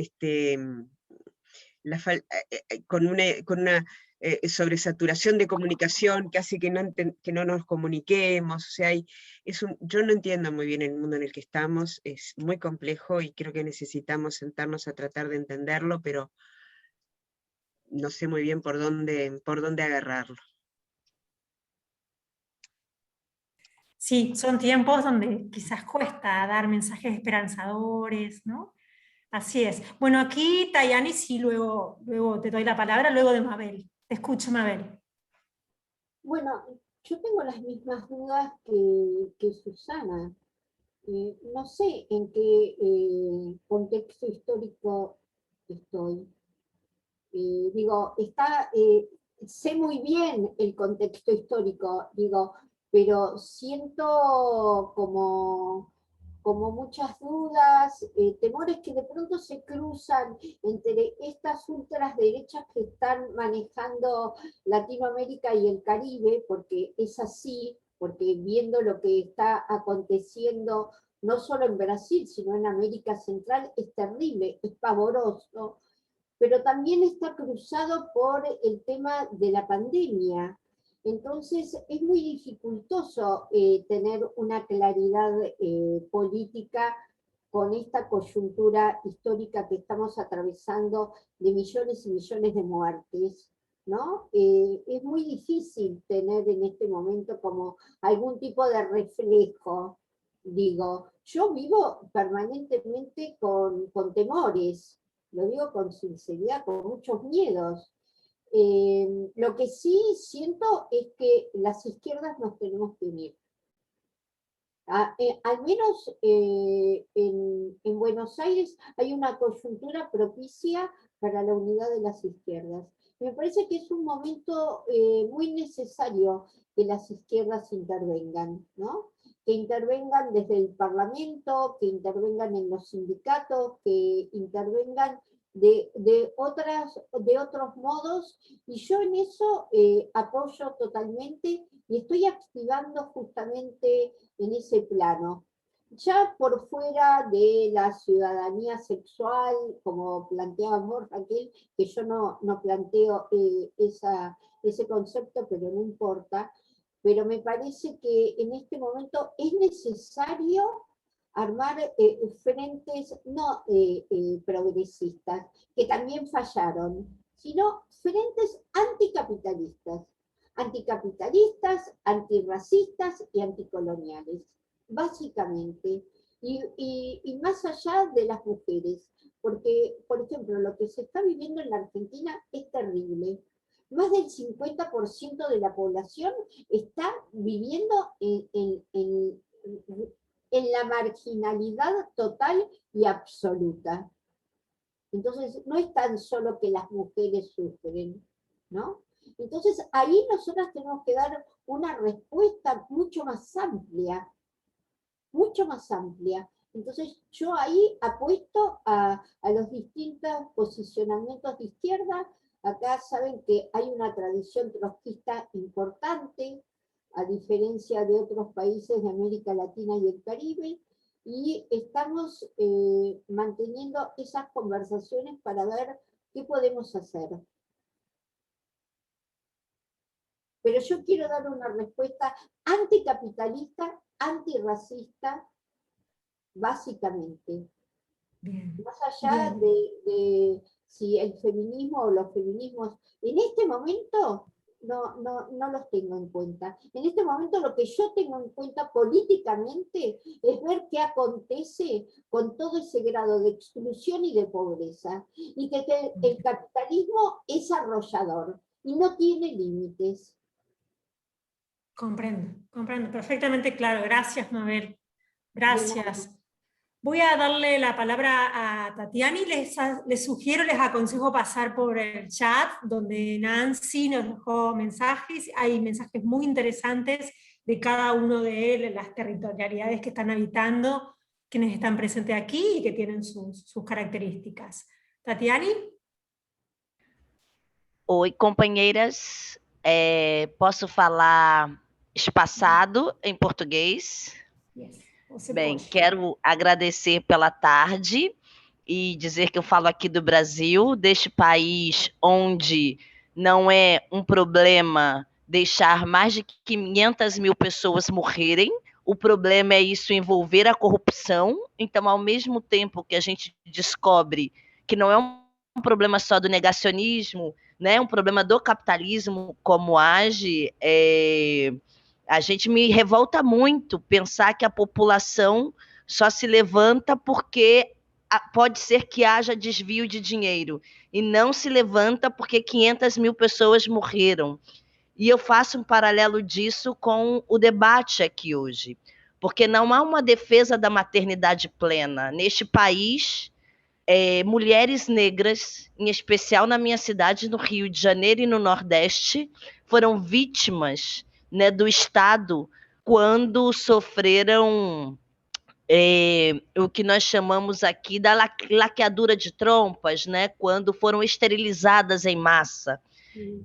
con una sobresaturación de comunicación que hace que no nos comuniquemos, o sea, yo no entiendo muy bien el mundo en el que estamos, es muy complejo y creo que necesitamos sentarnos a tratar de entenderlo, pero no sé muy bien por dónde agarrarlo. Sí, son tiempos donde quizás cuesta dar mensajes esperanzadores, ¿no? Así es. Bueno, aquí Tayani, sí, luego te doy la palabra, luego de Mabel. Te escucho, Mabel. Bueno, yo tengo las mismas dudas que Susana. No sé en qué contexto histórico estoy. Digo, sé muy bien el contexto histórico, digo, pero siento como muchas dudas, temores que de pronto se cruzan entre estas ultraderechas que están manejando Latinoamérica y el Caribe, porque es así, porque viendo lo que está aconteciendo no solo en Brasil, sino en América Central, es terrible, es pavoroso, pero también está cruzado por el tema de la pandemia. Entonces es muy dificultoso tener una claridad política con esta coyuntura histórica que estamos atravesando de millones y millones de muertes, ¿no? Es muy difícil tener en este momento como algún tipo de reflejo. Digo, yo vivo permanentemente con temores, lo digo con sinceridad, con muchos miedos. Lo que sí siento es que las izquierdas nos tenemos que unir. Al menos en Buenos Aires hay una coyuntura propicia para la unidad de las izquierdas. Me parece que es un momento muy necesario que las izquierdas intervengan, ¿no? Que intervengan desde el Parlamento, que intervengan en los sindicatos, que intervengan de otros modos, y yo en eso apoyo totalmente y estoy activando justamente en ese plano. Ya por fuera de la ciudadanía sexual, como planteaba Raquel, que yo no planteo ese concepto, pero no importa, pero me parece que en este momento es necesario armar frentes no progresistas, que también fallaron, sino frentes anticapitalistas, antirracistas y anticoloniales, básicamente, y más allá de las mujeres, porque, por ejemplo, lo que se está viviendo en la Argentina es terrible. Más del 50% de la población está viviendo en la marginalidad total y absoluta. Entonces, no es tan solo que las mujeres sufren, ¿no? Entonces, ahí nosotras tenemos que dar una respuesta mucho más amplia, mucho más amplia. Entonces, yo ahí apuesto a los distintos posicionamientos de izquierda. Acá saben que hay una tradición trotskista importante, a diferencia de otros países de América Latina y el Caribe, y estamos manteniendo esas conversaciones para ver qué podemos hacer. Pero yo quiero dar una respuesta anticapitalista, antirracista, básicamente. Bien. Más allá de si el feminismo o los feminismos, en este momento no los tengo en cuenta. En este momento lo que yo tengo en cuenta políticamente es ver qué acontece con todo ese grado de exclusión y de pobreza, y que el capitalismo es arrollador y no tiene límites. Comprendo perfectamente claro. Gracias, Mabel. Gracias. Voy a darle la palabra a Tatiana y les sugiero, les aconsejo pasar por el chat, donde Nancy nos dejó mensajes. Hay mensajes muy interesantes de cada uno de las territorialidades que están habitando, quienes están presentes aquí y que tienen sus características. Tatiana. Oi, companheiras. Posso falar espaçado em português? Yes. Bem, quero agradecer pela tarde e dizer que eu falo aqui do Brasil, deste país onde não é um problema deixar mais de 500 mil pessoas morrerem, o problema é isso envolver a corrupção. Então, ao mesmo tempo que a gente descobre que não é um problema só do negacionismo, né, um problema do capitalismo, como age, a gente me revolta muito pensar que a população só se levanta porque pode ser que haja desvio de dinheiro, e não se levanta porque 500 mil pessoas morreram. E eu faço um paralelo disso com o debate aqui hoje, porque não há uma defesa da maternidade plena. Neste país, mulheres negras, em especial na minha cidade, no Rio de Janeiro e no Nordeste, foram vítimas, né, do Estado quando sofreram o que nós chamamos aqui da laqueadura de trompas, né, quando foram esterilizadas em massa.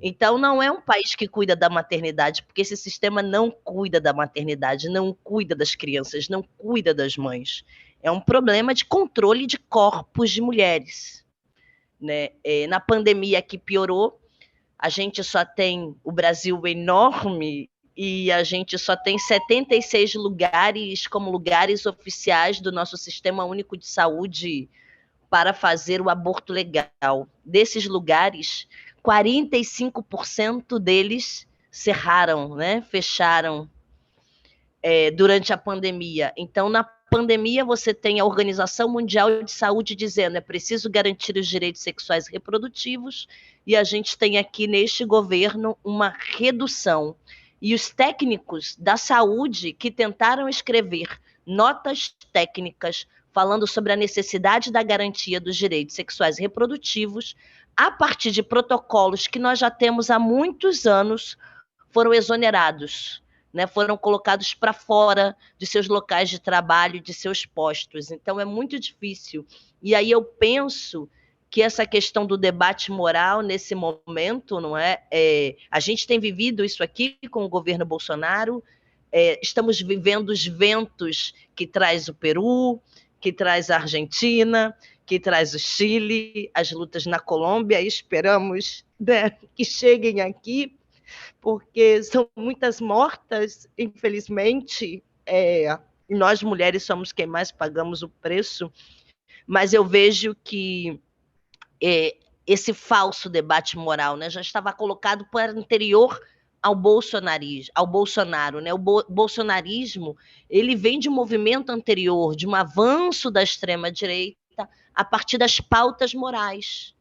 Então, não é um país que cuida da maternidade, porque esse sistema não cuida da maternidade, não cuida das crianças, não cuida das mães. É um problema de controle de corpos de mulheres, né? Na pandemia que piorou, a gente só tem o Brasil enorme e a gente só tem 76 lugares como lugares oficiais do nosso Sistema Único de Saúde para fazer o aborto legal. Desses lugares, 45% deles cerraram, né? Fecharam durante a pandemia. Então, na pandemia, você tem a Organização Mundial de Saúde dizendo é preciso garantir os direitos sexuais e reprodutivos, e a gente tem aqui neste governo uma redução. E os técnicos da saúde que tentaram escrever notas técnicas falando sobre a necessidade da garantia dos direitos sexuais e reprodutivos, a partir de protocolos que nós já temos há muitos anos, foram exonerados, né? Foram colocados para fora de seus locais de trabalho, de seus postos. Então, é muito difícil. E aí eu penso que essa questão do debate moral nesse momento, não é? A gente tem vivido isso aqui com o governo Bolsonaro, estamos vivendo os ventos que traz o Peru, que traz a Argentina, que traz o Chile, as lutas na Colômbia, e esperamos, né, que cheguem aqui, porque são muitas mortas, infelizmente, e nós mulheres somos quem mais pagamos o preço, mas eu vejo que esse falso debate moral, né, já estava colocado por anterior ao Bolsonaro, né? O bolsonarismo, ele vem de um movimento anterior, de um avanço da extrema-direita a partir das pautas morais.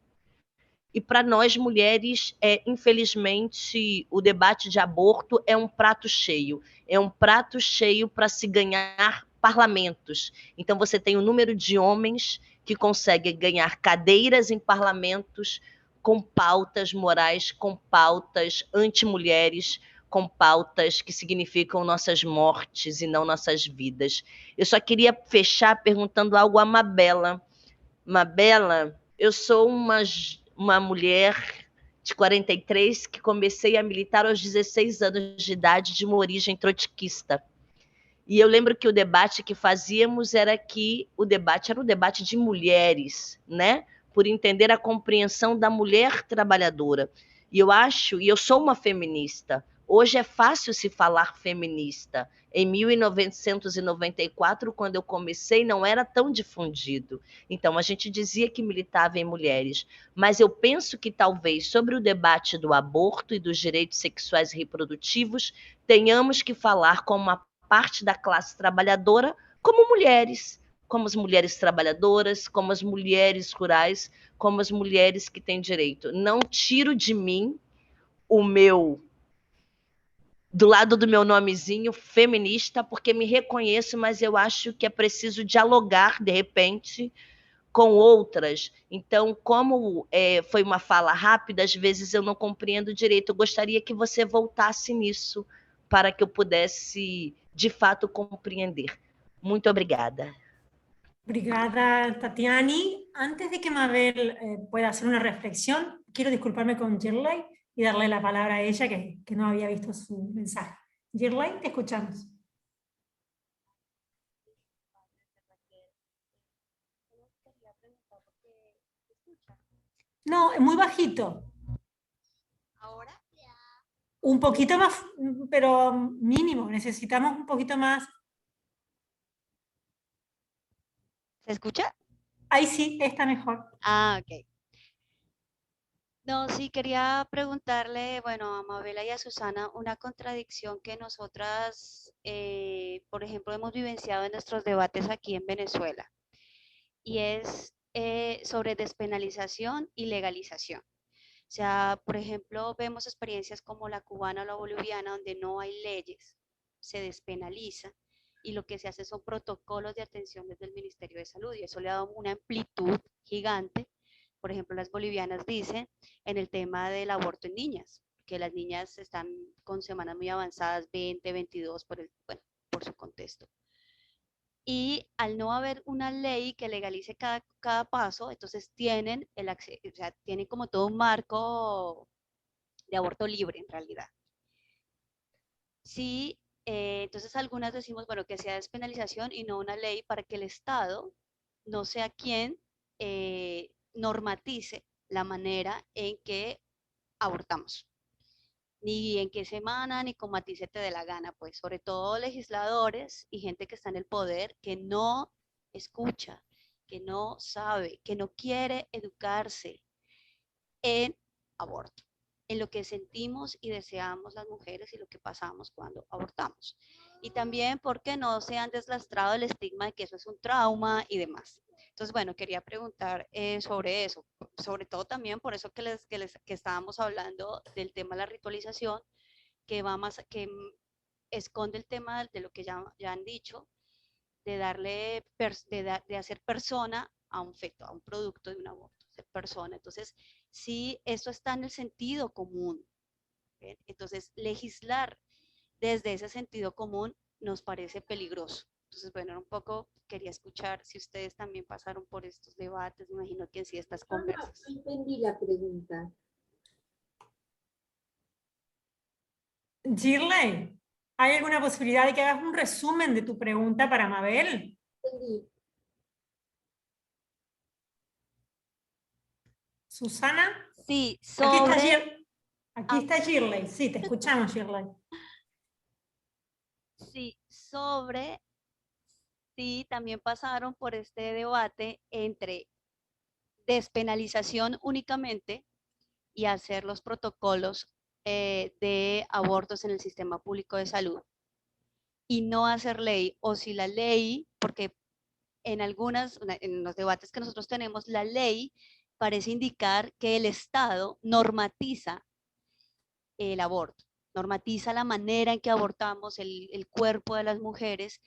E para nós mulheres, infelizmente, o debate de aborto é um prato cheio para se ganhar parlamentos. Então você tem o número de homens que conseguem ganhar cadeiras em parlamentos com pautas morais, com pautas anti-mulheres, com pautas que significam nossas mortes e não nossas vidas. Eu só queria fechar perguntando algo a Mabela. Mabela, eu sou uma mulher de 43 que comecei a militar aos 16 anos de idade, de uma origem trotskista. E eu lembro que o debate que fazíamos era um debate de mulheres, né? Por entender a compreensão da mulher trabalhadora. E eu sou uma feminista. Hoje é fácil se falar feminista. Em 1994, quando eu comecei, não era tão difundido. Então, a gente dizia que militava em mulheres. Mas eu penso que talvez sobre o debate do aborto e dos direitos sexuais e reprodutivos, tenhamos que falar como uma parte da classe trabalhadora, como mulheres, como as mulheres trabalhadoras, como as mulheres rurais, como as mulheres que têm direito. Não tiro de mim do lado do meu nomezinho, feminista, porque me reconheço, mas eu acho que é preciso dialogar, de repente, com outras. Então, como foi uma fala rápida, às vezes eu não compreendo direito. Eu gostaria que você voltasse nisso, para que eu pudesse, de fato, compreender. Muito obrigada. Obrigada, Tatiani. Antes de que Mabel pueda hacer una reflexión, quiero disculparme con Girlay y darle la palabra a ella, que no había visto su mensaje. Girlay, te escuchamos. No, es muy bajito. ¿Ahora? Un poquito más, pero mínimo. Necesitamos un poquito más. ¿Se escucha? Ahí sí, está mejor. Ah, ok. No, sí, quería preguntarle, bueno, a Mabela y a Susana, una contradicción que nosotras, por ejemplo, hemos vivenciado en nuestros debates aquí en Venezuela, y es sobre despenalización y legalización. O sea, por ejemplo, vemos experiencias como la cubana o la boliviana donde no hay leyes, se despenaliza y lo que se hace son protocolos de atención desde el Ministerio de Salud y eso le ha dado una amplitud gigante. Por ejemplo, las bolivianas dicen en el tema del aborto en niñas, que las niñas están con semanas muy avanzadas, 20, 22, bueno, por su contexto. Y al no haber una ley que legalice cada paso, entonces tienen el acceso, o sea, tienen como todo un marco de aborto libre en realidad. Sí, entonces algunas decimos, bueno, que sea despenalización y no una ley para que el Estado no sea quien normatice la manera en que abortamos, ni en qué semana, ni como a ti se te dé la gana, pues sobre todo legisladores y gente que está en el poder que no escucha, que no sabe, que no quiere educarse en aborto, en lo que sentimos y deseamos las mujeres y lo que pasamos cuando abortamos. Y también porque no se han deslastrado el estigma de que eso es un trauma y demás. Entonces, bueno, quería preguntar sobre eso, sobre todo también por eso que estábamos hablando del tema de la ritualización, que va más, que esconde el tema de lo que ya han dicho, de darle, de hacer persona a un feto, a un producto de un aborto, ser persona. Entonces, sí, esto está en el sentido común. ¿Ven? Entonces, legislar desde ese sentido común nos parece peligroso. Entonces, bueno, un poco quería escuchar si ustedes también pasaron por estos debates, me imagino que sí, estas conversas. No entendí la pregunta. Shirley, ¿hay alguna posibilidad de que hagas un resumen de tu pregunta para Mabel? Entendí. Susana. Sí, Aquí está Shirley, sí, te escuchamos, Shirley. Sí, sí, también pasaron por este debate entre despenalización únicamente y hacer los protocolos de abortos en el sistema público de salud y no hacer ley, o si la ley, porque en los debates que nosotros tenemos, la ley parece indicar que el Estado normatiza el aborto, normatiza la manera en que abortamos el cuerpo de las mujeres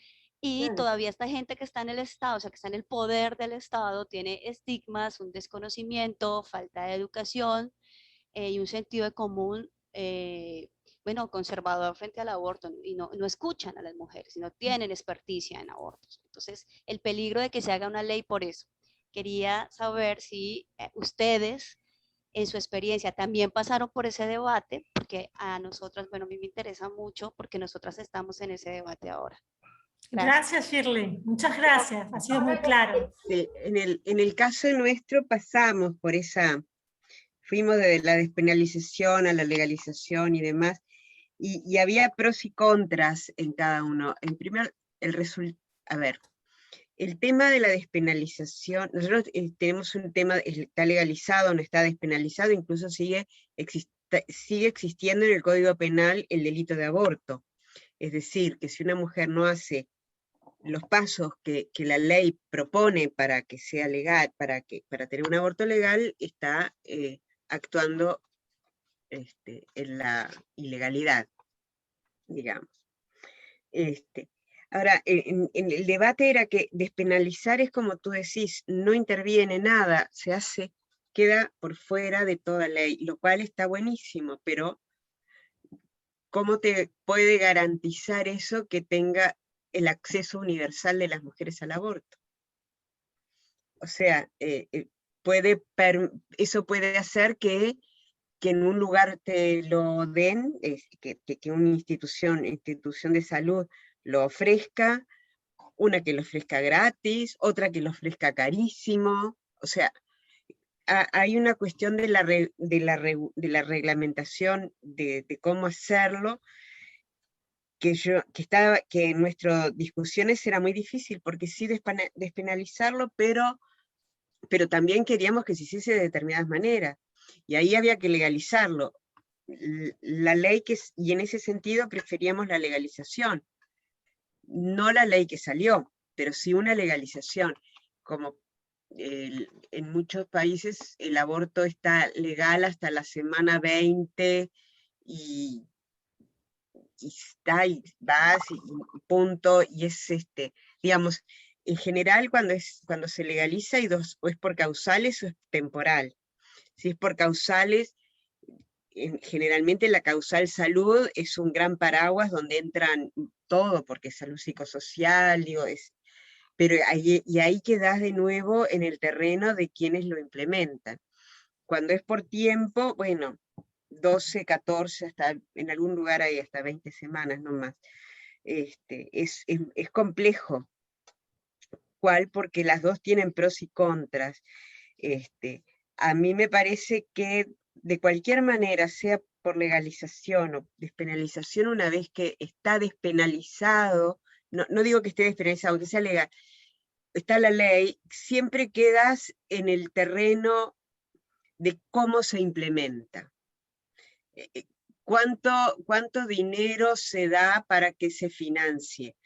y todavía esta gente que está en el Estado, o sea, que está en el poder del Estado, tiene estigmas, un desconocimiento, falta de educación y un sentido de común, bueno, conservador frente al aborto y no escuchan a las mujeres y no tienen experticia en abortos. Entonces, el peligro de que se haga una ley por eso. Quería saber si ustedes en su experiencia también pasaron por ese debate, porque a nosotras, bueno, a mí me interesa mucho porque nosotras estamos en ese debate ahora. Gracias, Shirley. Muchas gracias. Ha sido muy claro. Sí, en el caso nuestro pasamos por fuimos de la despenalización a la legalización y demás, y había pros y contras en cada uno. En primer, el tema de la despenalización, nosotros tenemos un tema, está legalizado, no está despenalizado, incluso sigue existiendo en el Código Penal el delito de aborto. Es decir, que si una mujer no hace los pasos que la ley propone para que sea legal, para tener un aborto legal, está actuando en la ilegalidad, digamos. Ahora, en el debate era que despenalizar es como tú decís, no interviene nada, queda por fuera de toda ley, lo cual está buenísimo, pero ¿cómo te puede garantizar eso que tenga el acceso universal de las mujeres al aborto? O sea, eso puede hacer que en un lugar te lo den, que una institución de salud lo ofrezca, una que lo ofrezca gratis, otra que lo ofrezca carísimo. O sea, hay una cuestión de la reglamentación de cómo hacerlo, que en nuestras discusiones era muy difícil, porque sí despenalizarlo, pero también queríamos que se hiciese de determinadas maneras, y ahí había que legalizarlo. La ley y en ese sentido preferíamos la legalización, no la ley que salió, pero sí una legalización, como en muchos países el aborto está legal hasta la semana 20 y está, y vas, y punto, y es digamos, en general cuando se legaliza hay dos, o es por causales o es temporal. Si es por causales, generalmente la causal salud es un gran paraguas donde entran todo, porque es salud psicosocial, digo, pero ahí quedás de nuevo en el terreno de quienes lo implementan. Cuando es por tiempo, bueno, 12, 14, hasta en algún lugar hay hasta 20 semanas, no más. Es complejo. ¿Cuál? Porque las dos tienen pros y contras. A mí me parece que de cualquier manera, sea por legalización o despenalización, una vez que está despenalizado, no digo que esté despenalizado, que sea legal, está la ley, siempre quedas en el terreno de cómo se implementa. ¿Cuánto dinero se da para que se financie?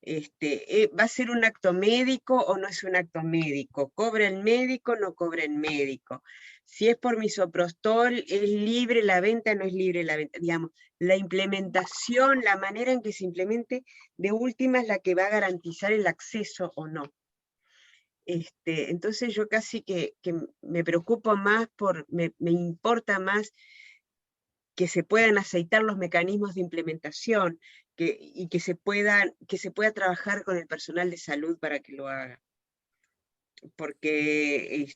¿Va a ser un acto médico o no es un acto médico? ¿Cobra el médico o no cobra el médico? Si es por misoprostol, ¿es libre la venta o no es libre la venta? Digamos, la implementación, la manera en que se implemente, de última es la que va a garantizar el acceso o no. Entonces yo casi que me preocupo más, me importa más que se puedan aceitar los mecanismos de implementación y que se pueda trabajar con el personal de salud para que lo haga. Porque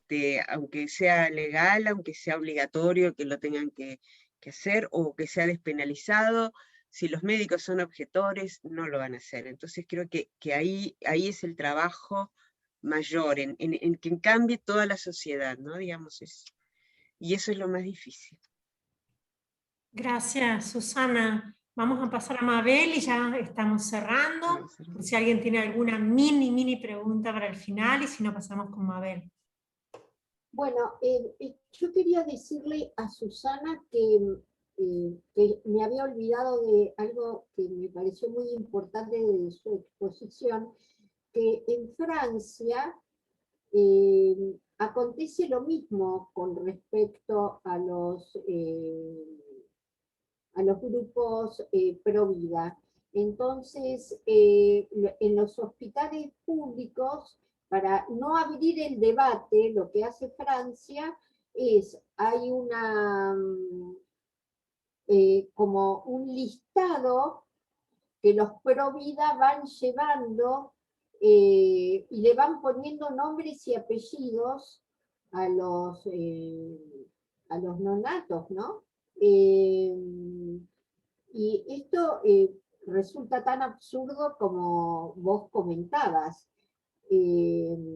aunque sea legal, aunque sea obligatorio que lo tengan que hacer, o que sea despenalizado, si los médicos son objetores, no lo van a hacer. Entonces creo que ahí es el trabajo mayor, en que cambie toda la sociedad, ¿no? Digamos eso. Y eso es lo más difícil. Gracias, Susana. Vamos a pasar a Mabel y ya estamos cerrando, por si alguien tiene alguna mini pregunta para el final, y si no pasamos con Mabel. Bueno, yo quería decirle a Susana que me había olvidado de algo que me pareció muy importante de su exposición, que en Francia acontece lo mismo con respecto a los grupos pro vida. Entonces, en los hospitales públicos, para no abrir el debate, lo que hace Francia es, hay como un listado que los pro vida van llevando y le van poniendo nombres y apellidos a los neonatos, ¿no? Y esto resulta tan absurdo como vos comentabas. Me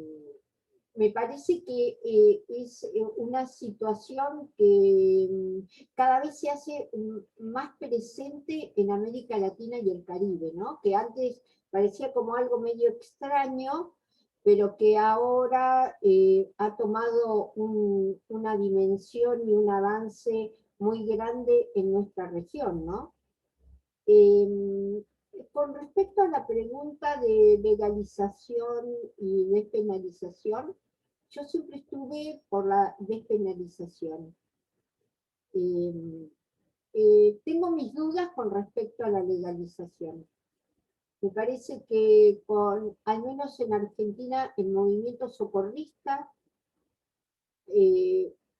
parece que es una situación que cada vez se hace más presente en América Latina y el Caribe, ¿no? Que antes parecía como algo medio extraño, pero que ahora ha tomado una dimensión y un avance muy grande en nuestra región, ¿no? Con respecto a la pregunta de legalización y despenalización, yo siempre estuve por la despenalización. Tengo mis dudas con respecto a la legalización. Me parece que al menos en Argentina, el movimiento socorrista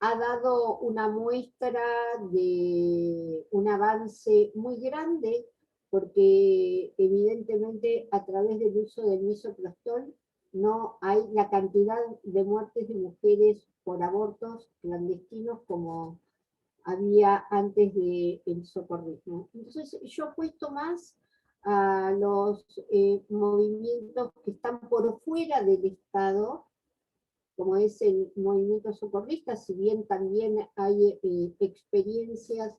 ha dado una muestra de un avance muy grande, porque evidentemente a través del uso del misoprostol no hay la cantidad de muertes de mujeres por abortos clandestinos como había antes del socorrismo. Entonces yo apuesto más a los movimientos que están por fuera del Estado, como es el movimiento socorrista, si bien también hay experiencias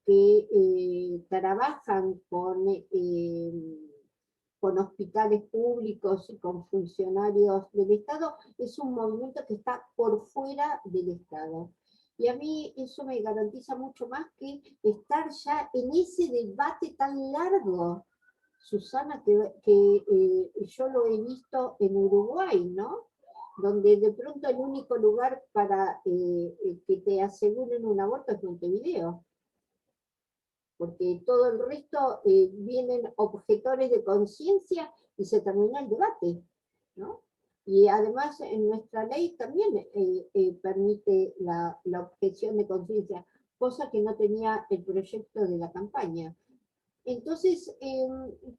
que trabajan con hospitales públicos y con funcionarios del Estado, es un movimiento que está por fuera del Estado. Y a mí eso me garantiza mucho más que estar ya en ese debate tan largo, Susana, que yo lo he visto en Uruguay, ¿no? donde de pronto el único lugar para que te aseguren un aborto es Montevideo, porque todo el resto vienen objetores de conciencia y se termina el debate, ¿no? Y además en nuestra ley también permite la objeción de conciencia, cosa que no tenía el proyecto de la campaña. Entonces,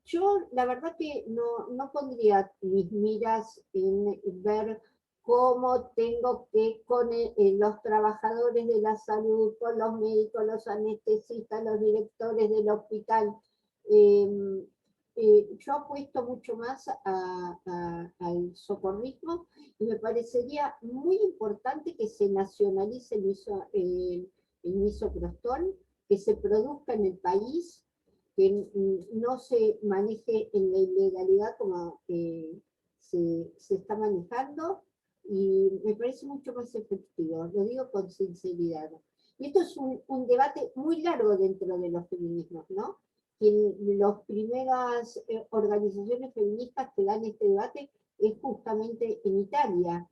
yo la verdad que no pondría mis miras en ver cómo tengo que con los trabajadores de la salud, con los médicos, los anestesistas, los directores del hospital. Yo apuesto mucho más al socorrismo y me parecería muy importante que se nacionalice el misoprostol, que se produzca en el país, que no se maneje en la ilegalidad como se está manejando, y me parece mucho más efectivo, lo digo con sinceridad. Y esto es un debate muy largo dentro de los feminismos, ¿no? Que las primeras organizaciones feministas que dan este debate es justamente en Italia,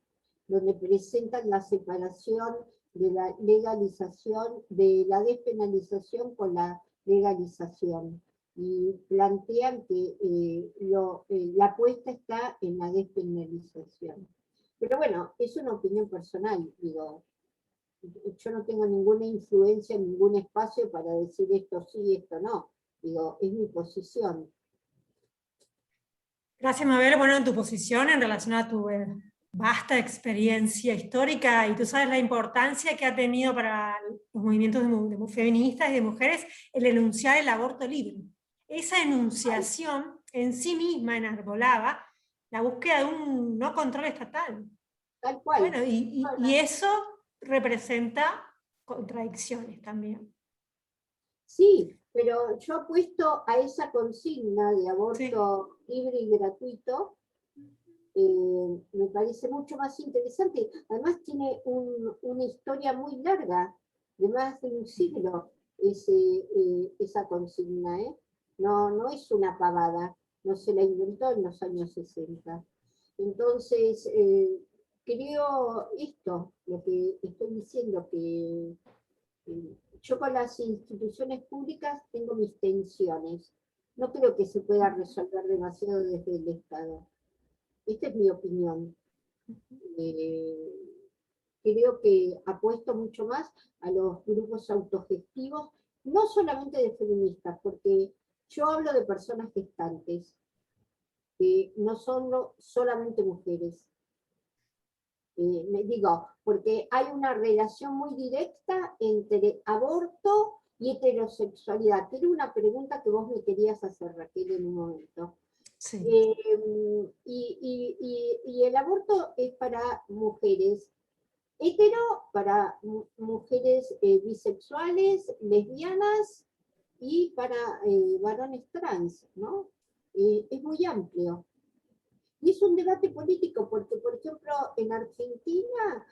donde presentan la separación de la legalización, de la despenalización con la legalización, y plantean que la apuesta está en la despenalización. Pero bueno, es una opinión personal, digo, yo no tengo ninguna influencia en ningún espacio para decir esto sí, esto no, digo, es mi posición. Gracias, Mabel. Bueno, en tu posición en relación a tu vasta experiencia histórica, y tú sabes la importancia que ha tenido para los movimientos de feministas y de mujeres el enunciar el aborto libre. Esa enunciación en sí misma enarbolaba la búsqueda de un no control estatal. Tal cual. Bueno, y eso representa contradicciones también. Sí, pero yo apuesto a esa consigna de aborto libre y gratuito. Me parece mucho más interesante. Además tiene una historia muy larga, de más de un siglo, esa consigna. No es una pavada, no se la inventó en los años 60. Entonces, creo esto, lo que estoy diciendo, que yo con las instituciones públicas tengo mis tensiones. No creo que se pueda resolver demasiado desde el Estado. Esta es mi opinión. Creo que apuesto mucho más a los grupos autogestivos, no solamente de feministas, porque yo hablo de personas gestantes, que no son solamente mujeres. Digo, porque hay una relación muy directa entre aborto y heterosexualidad, que era una pregunta que vos me querías hacer, Raquel, en un momento. Sí. Y el aborto es para mujeres hetero, para mujeres bisexuales, lesbianas y para varones trans, ¿no? Es muy amplio. Y es un debate político porque, por ejemplo, en Argentina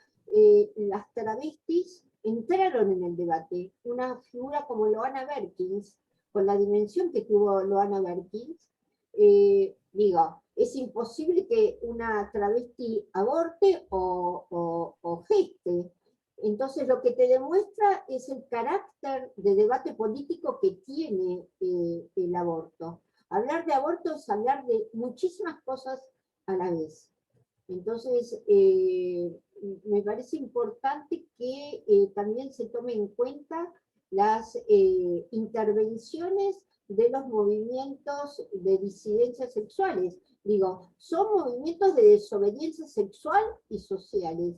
las travestis entraron en el debate. Una figura como Loana Berkins, con la dimensión que tuvo Loana Berkins, digo, es imposible que una travesti aborte o geste. Entonces lo que te demuestra es el carácter de debate político que tiene el aborto. Hablar de aborto es hablar de muchísimas cosas a la vez. Entonces, me parece importante que también se tome en cuenta las intervenciones de los movimientos de disidencias sexuales. Digo, son movimientos de desobediencia sexual y sociales.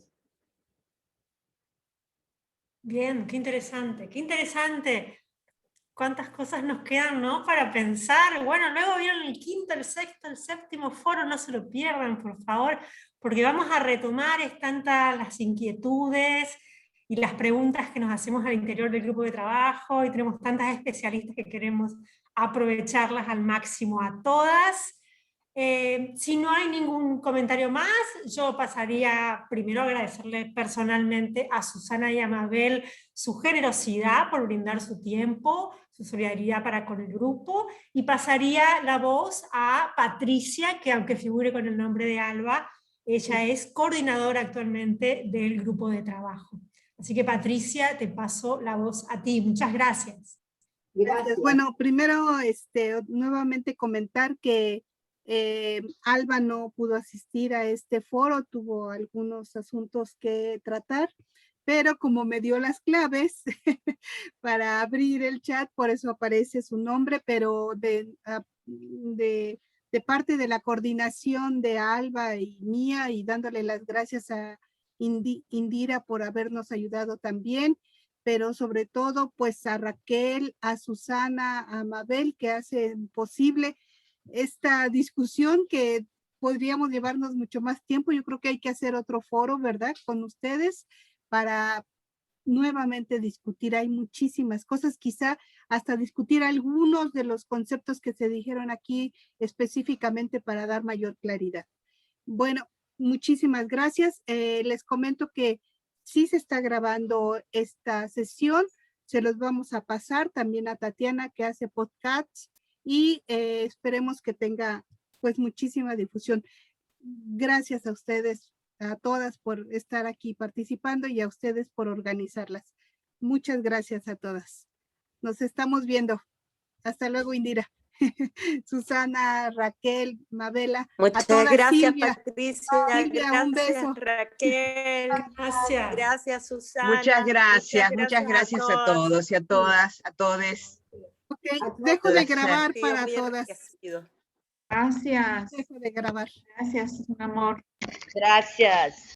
Bien, qué interesante, qué interesante. Cuántas cosas nos quedan, ¿no?, para pensar. Bueno, luego vieron el quinto, el sexto, el séptimo foro, no se lo pierdan, por favor, porque vamos a retomar las inquietudes y las preguntas que nos hacemos al interior del grupo de trabajo, y tenemos tantas especialistas que queremos aprovecharlas al máximo a todas. Si no hay ningún comentario más, yo pasaría primero a agradecerle personalmente a Susana y a Mabel su generosidad por brindar su tiempo, su solidaridad para con el grupo, y pasaría la voz a Patricia, que aunque figure con el nombre de Alba, Ella es coordinadora actualmente del grupo de trabajo. Así que Patricia, te paso la voz a ti. Muchas gracias. Gracias. Bueno, primero nuevamente comentar que Alba no pudo asistir a este foro, tuvo algunos asuntos que tratar, pero como me dio las claves para abrir el chat, por eso aparece su nombre, pero de parte de la coordinación de Alba y mía, y dándole las gracias a Indira por habernos ayudado también, pero sobre todo pues a Raquel, a Susana, a Mabel, que hacen posible esta discusión que podríamos llevarnos mucho más tiempo. Yo creo que hay que hacer otro foro, ¿verdad? Con ustedes para nuevamente discutir. Hay muchísimas cosas, quizá hasta discutir algunos de los conceptos que se dijeron aquí específicamente para dar mayor claridad. Bueno, muchísimas gracias. Les comento que sí se está grabando esta sesión. Se los vamos a pasar también a Tatiana, que hace podcasts, y esperemos que tenga pues muchísima difusión. Gracias a ustedes, a todas por estar aquí participando y a ustedes por organizarlas. Muchas gracias a todas. Nos estamos viendo. Hasta luego, Indira. Susana, Raquel, Mabela. Muchas a todas, gracias, Silvia. Patricia. Silvia, Gracias, un beso. Raquel. Gracias. Gracias, Susana. Muchas gracias a todos y a todas, a todes. Ok, A dejo de placer. grabar Sí, para muy todas. enriquecido. Gracias. Dejo de grabar. Gracias, un amor. Gracias.